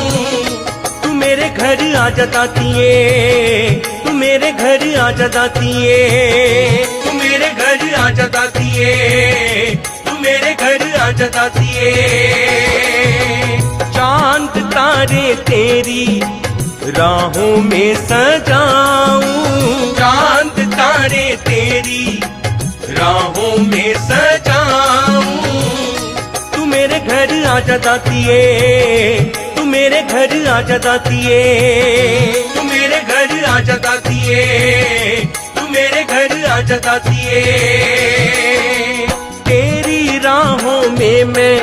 तू मेरे घर आ जतातिए, तू मेरे घर आ जतातिए, तू मेरे घर आ जतातिए, तू मेरे घर आ जतातिए। चांद तारे तेरी राहों में सजाऊं, चांद तारे तेरी राहों में सजाऊं। तू मेरे घर आ जतातिए, तू मेरे घर आ जतातिए, तू मेरे घर आ जतातिए, तू मेरे घर आ जतातिए। तेरी राहों में मैं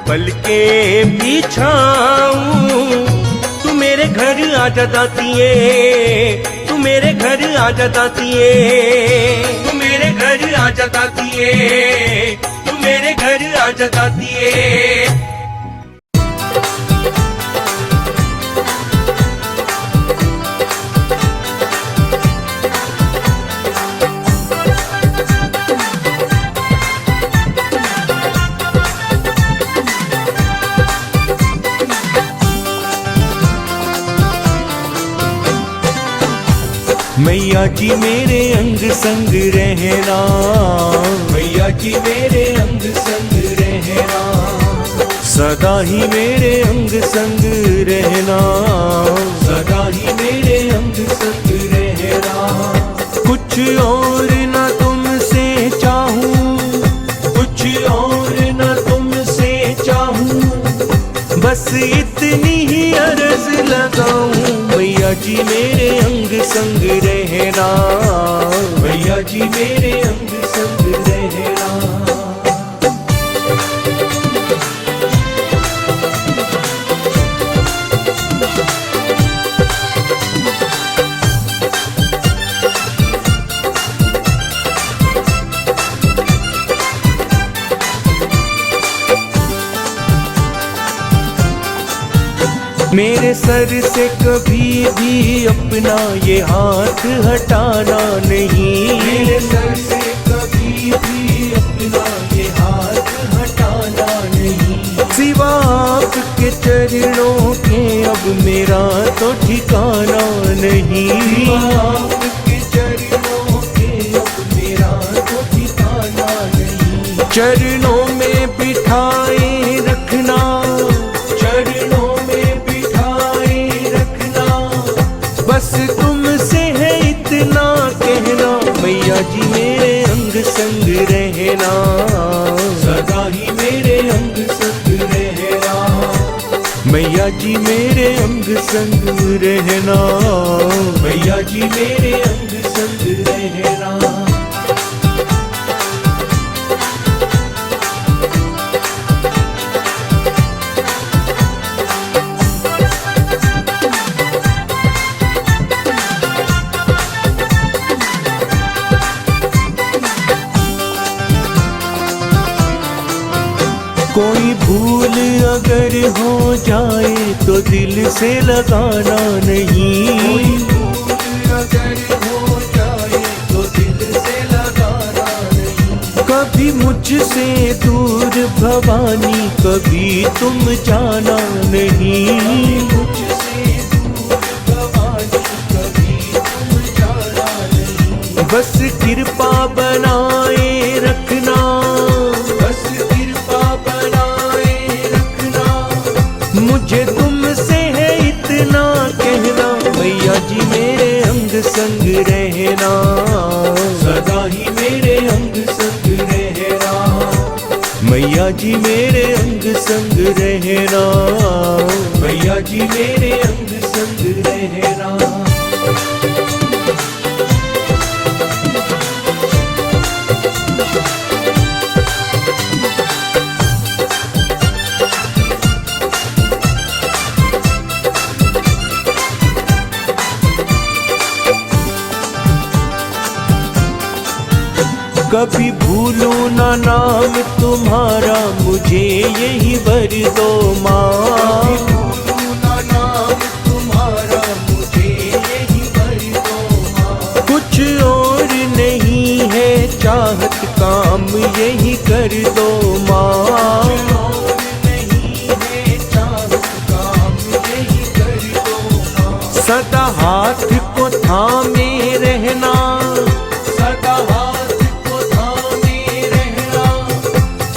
पल के बिछाऊं, तू मेरे मेरे घर आजा दातिए, तू मेरे घर आजा दातिए, तू मेरे घर आजा दातिए, तू मेरे घर आजा दातिए। मैया जी मेरे अंग संग रहना, मैया जी मेरे अंग संग रहना, सदा ही मेरे अंग संग रहना, सदा ही मेरे अंग संग रहना। कुछ और न तुमसे चाहूं, कुछ और न तुमसे चाहूं, बस इतनी ही अर्ज लगाऊं। मैया जी मेरे अंग संग रहना, मैया जी मेरे अंग संग रहना। मेरे सर से कभी भी अपना ये हाथ हटाना नहीं, मेरे सर से कभी भी अपना ये हाथ हटाना नहीं। सिवा आपके चरणों के अब मेरा तो ठिकाना नहीं, सिवा आपके चरणों के अब मेरा तो ठिकाना नहीं। चरणों में बिठाए रखना, चरणों बस तुमसे है इतना कहना। मैया जी मेरे अंग संग रहना, सदा ही मेरे अंग संग रहना। मैया जी मेरे अंग संग रहना, मैया जी मेरे अंग संग रहना। कोई भूल अगर हो जाए तो दिल से लगाना नहीं, कोई भूल अगर हो जाए तो दिल से लगाना नहीं। कभी मुझसे दूर भवानी कभी तुम जाना नहीं, मुझसे दूर भवानी कभी तुम जाना नहीं। बस कृपा बनाए रखना, बस कृपा बनाए रखना। मुझे तुमसे है इतना कहना। मैया जी मेरे अंग संग रहना, सदा ही मेरे अंग संग रहना। मैया जी मेरे अंग संग रहना, मैया जी मेरे अंग संग रहना। कभी भूलो ना नाम तुम्हारा, मुझे यही वर दो माँ। कभी भूलो ना नाम तुम्हारा, मुझे यही वर दो माँ। कुछ और नहीं है चाहत, काम यही कर दो माँ। कुछ और नहीं है चाहत, काम यही कर दो माँ। सदा हाथ को थामे रहना, सदा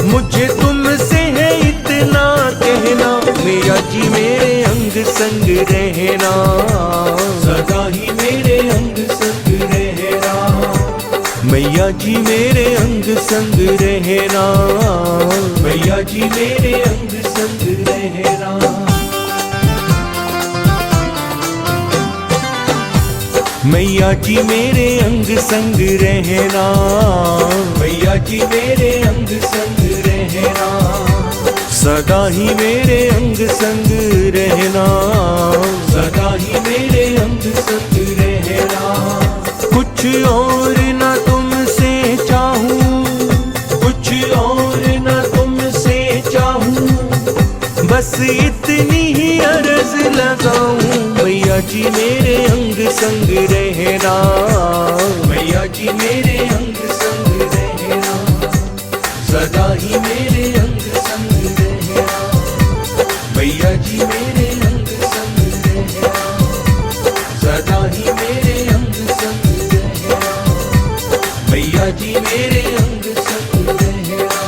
मुझे तुमसे है इतना कहना। मैया जी मेरे अंग संग रहना, सदा ही मेरे अंग संग रहना। मैया जी मेरे अंग संग रहना, मैया जी मेरे अंग संग रहना। मैया जी मेरे अंग संग रहना, मैया जी मेरे अंग संग रहना। सदा ही मेरे अंग संग रहना, सदा ही मेरे अंग संग रहना। कुछ और न तुमसे चाहूं, कुछ और न तुमसे चाहूं, बस इतनी ही अर्ज लगाऊं, मैया जी मेरे अंग संग रहना, मैया जी मेरे अंग संग रहना, सदा ही मेरे अंग संग रहना, मैया जी मेरे अंग संग रहना, सदा ही मेरे अंग संग रहना, मैया जी मेरे अंग संग रहना।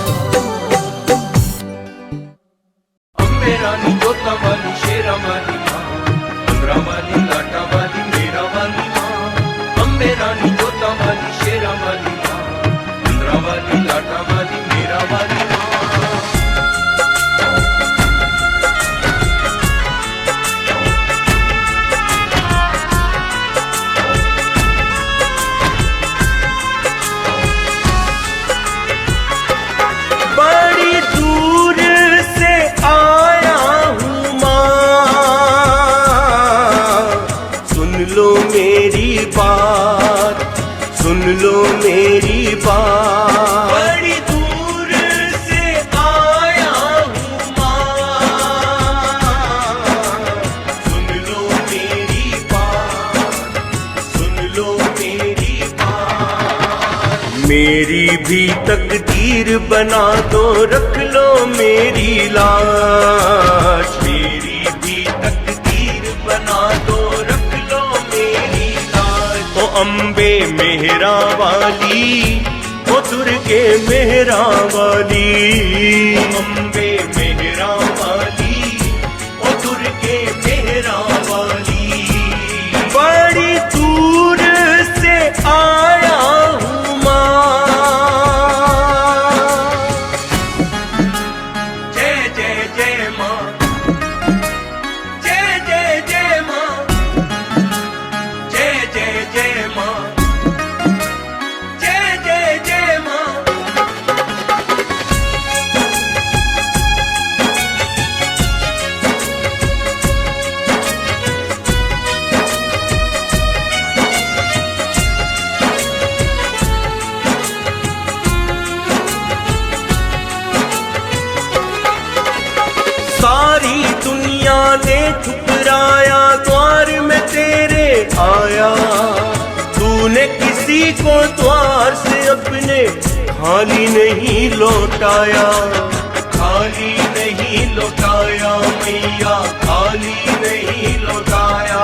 अम्बे रानी जोता वाली शेरा वाली माँ, अंद्रा वाली लाटा वाली मेरा वाली माँ, अम्बे रानी जोता वाली शेरा वाली माँ, अंद्रा वाली लाटा वाली मेरा वाली माँ। बड़ी दूर से आया हूँ माँ, सुन लो मेरी बात, सुन लो मेरी बात। बड़ी दूर से आया हूँ माँ, सुन लो मेरी बात, सुन लो मेरी बात। मेरी भी तकदीर बना दो, रख लो मेरी लाश, मेरी भी तकदीर बना दो, रख लो मेरी लाश। ओ अम्बे मेहरा वाली, ओ दुर्गे मेहरा वाली, अम्बे मेहरा वाली, ओ दुर्गे मेहरा वाली। बड़ी दूर से आया हूँ माँ, जय जय जय माँ, जय जय जय माँ, जय जय जय माँ, जय जय जय माँ। सारी दुनिया ने ठुकराया, द्वार में तेरे आया, तूने किसी को द्वार से अपने खाली नहीं लौटाया, खाली नहीं लौटाया मैया, खाली नहीं लौटाया।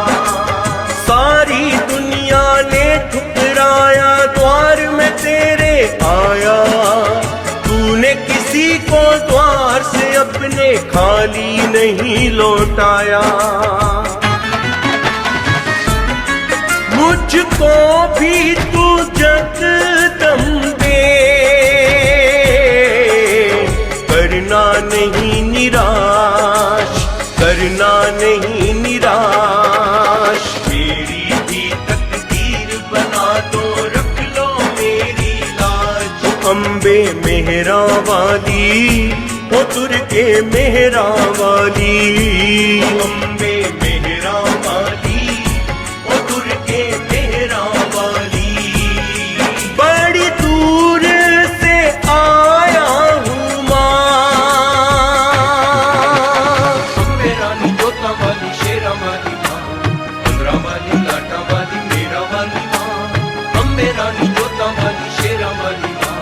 सारी दुनिया ने ठुकराया, द्वार में तेरे आया, तूने किसी को द्वार से अपने खाली नहीं लौटाया। मुझको भी तू जगदम्बे, करना नहीं निराश, करना नहीं निराश। मेरी भी तकदीर बना दो, रख लो मेरी लाज। अम्बे मेहरा वाली, ओ दुर्गे मेहरा वाली, अम्बे मेहरा वाली, ओ दुर्गे मेहरा वाली। बड़ी दूर से आया हूँ माँ, अम्बे रानी जोता वाली शेरा वाली माँ, अंद्रा वाली लाटा वाली मेरा वाली माँ, अम्बे रानी जोता वाली शेरा वाली माँ,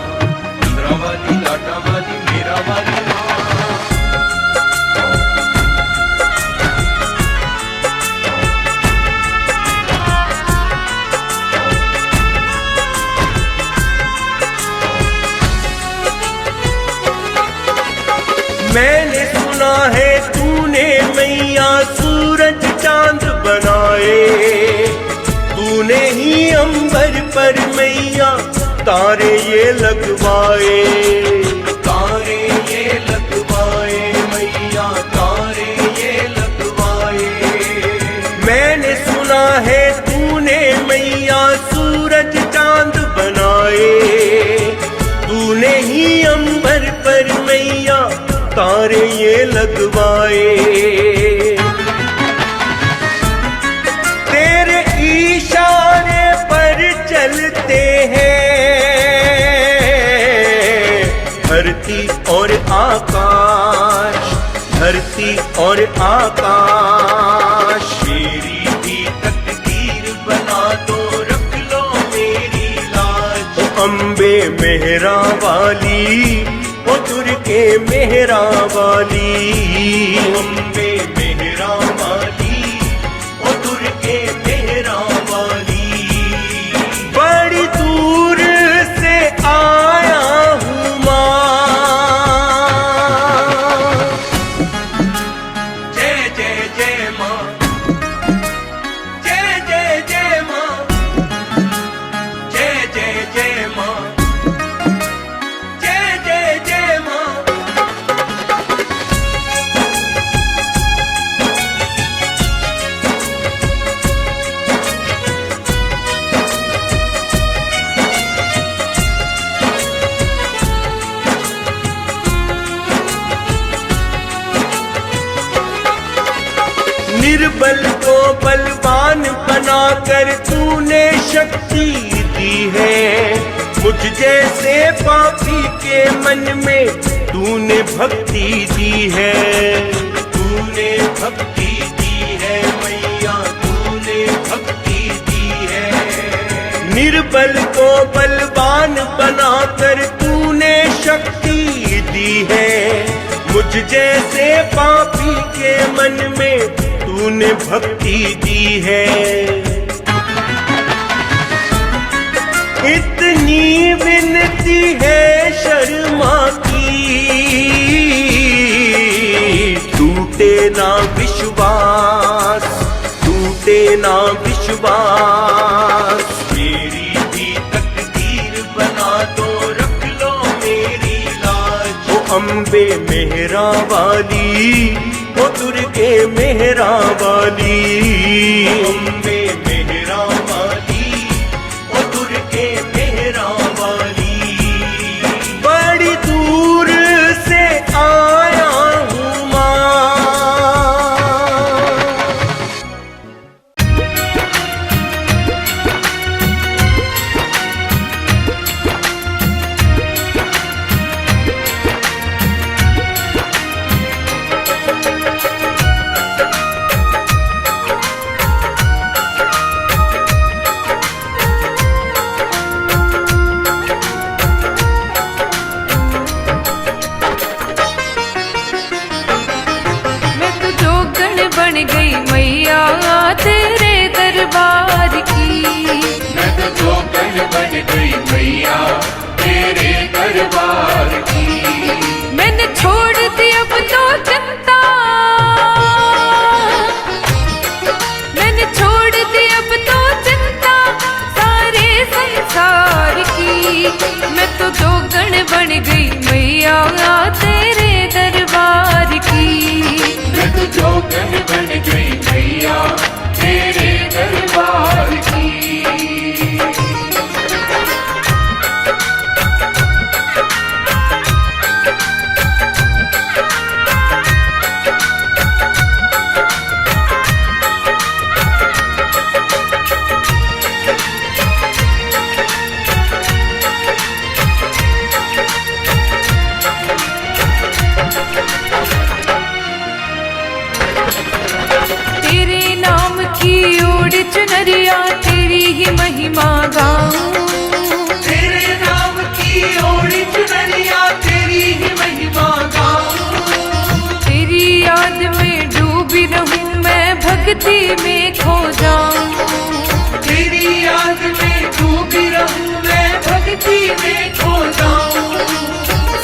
अंद्रा वाली लाटा वाली मेरा वाली माँ। मैंने सुना है तूने मैया सूरज चांद बनाए, तूने ही अंबर पर मैया तारे ये लगवाए, तारे ये लगवाए मैया, तारे ये लगवाए। मैंने सुना है तूने मैया सूरज चांद बनाए, तूने ही अंबर पर मैया तारे ये लगवाए। कहते हैं धरती और आकाश, धरती और आकाश। मेरी भी तकदीर बना दो, रख लो मेरी लाज। ओ अम्बे मेहरा वाली, ओ दुर्गे मेहरा वाली, अम्बे मेहरा वाली, ओ दुर्गे मेहरा वाली। बड़ी दूर से आया हूँ माँ, जय जय जय माँ, जय जय जय माँ, जय जय जय माँ, जय जय जय माँ। निर्बल को बलवान बनाकर तूने शक्ति दी है, मुझ जैसे पापी के मन में तूने भक्ति दी है। तूने भक्ति दी है मैया, तूने भक्ति दी है। निर्बल को बलवान बनाकर तूने शक्ति दी है, मुझ जैसे पापी के मन में तूने भक्ति दी है। इतनी विनती है शर्मा की, टूटे ना विश्वास, टूटे ना विश्वास। मेरी भी तकदीर बना दो, रख लो मेरी लाज। ओ अम्बे मेहरा वाली, ओ दुर्गे मेहरा वाली, अम्बे मेहरा वाली, ओ दुर्गे मेहरा वाली। बड़ी दूर से आया हूँ माँ। बन गई मैया तेरे दरबार की। मैं तो जोकन बन गई मैया तेरे दरबार की। मैंने छोड़ दी अब तो चिंता, मैंने छोड़ दी अब तो चिंता सारे संसार की। मैं तो जोगन बन गई मैया तेरे दरबार की। मैं तो जोगन बन गई मैया तेरे दरबार की। चुनरिया तेरी ही महिमा गाऊं, तेरे नाम की ओढ़ी चुनरिया तेरी ही महिमा गाऊं। तेरी याद में डूबी रहूं मैं भक्ति में खो जाऊं। तेरी याद में डूबी रहूं मैं भक्ति में खो जाऊं।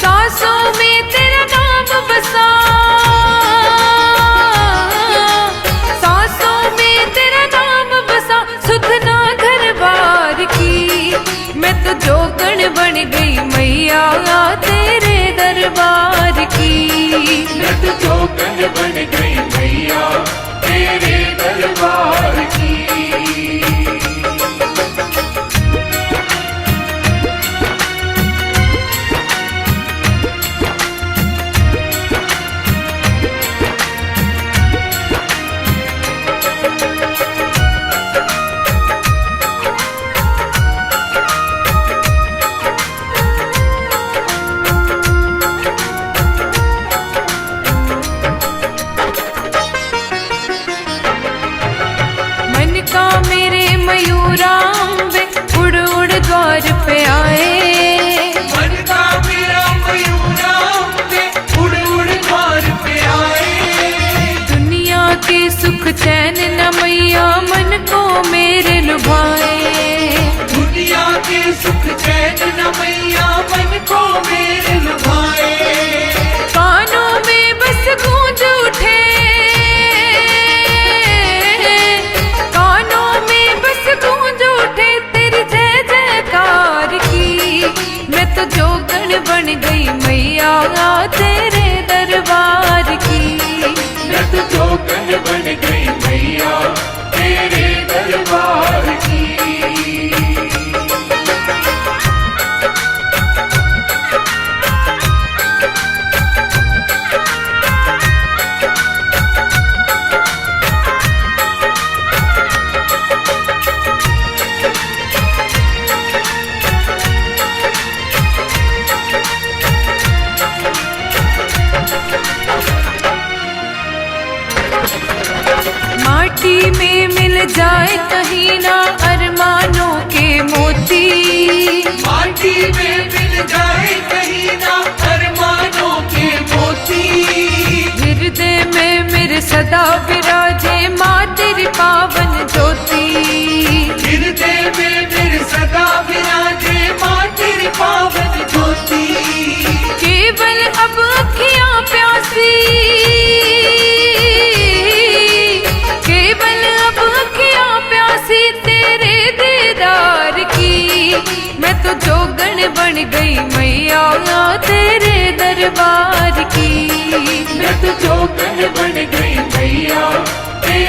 सांसों में तेरा नाम बसा, मैं तो जोगन बन गई मैया तेरे दरबार की। मैं तो जोगन बन गई मैया तेरे दरबार की। सुख चैन न मैया मन को मेरे लुभाए। कानों में बस गूंज उठे, कानों में बस गूंज उठे तेरी जय जयकार की। मैं तो जोगण बन गई मैया तेरे दरबार की। मैं तो जोगन बन गई मैया तेरे दरबार की। माटी में मिल जाए कहीं ना अरमानों के मोती। माटी में मिल जाए कहीं ना अरमानों के मोती। हृदय में मेरे सदा विराजे माँ तेरी पावन ज्योति। हृदय में मेरे सदा विराजे माँ तेरी पावन ज्योति। केवल अब अखियाँ प्यासी,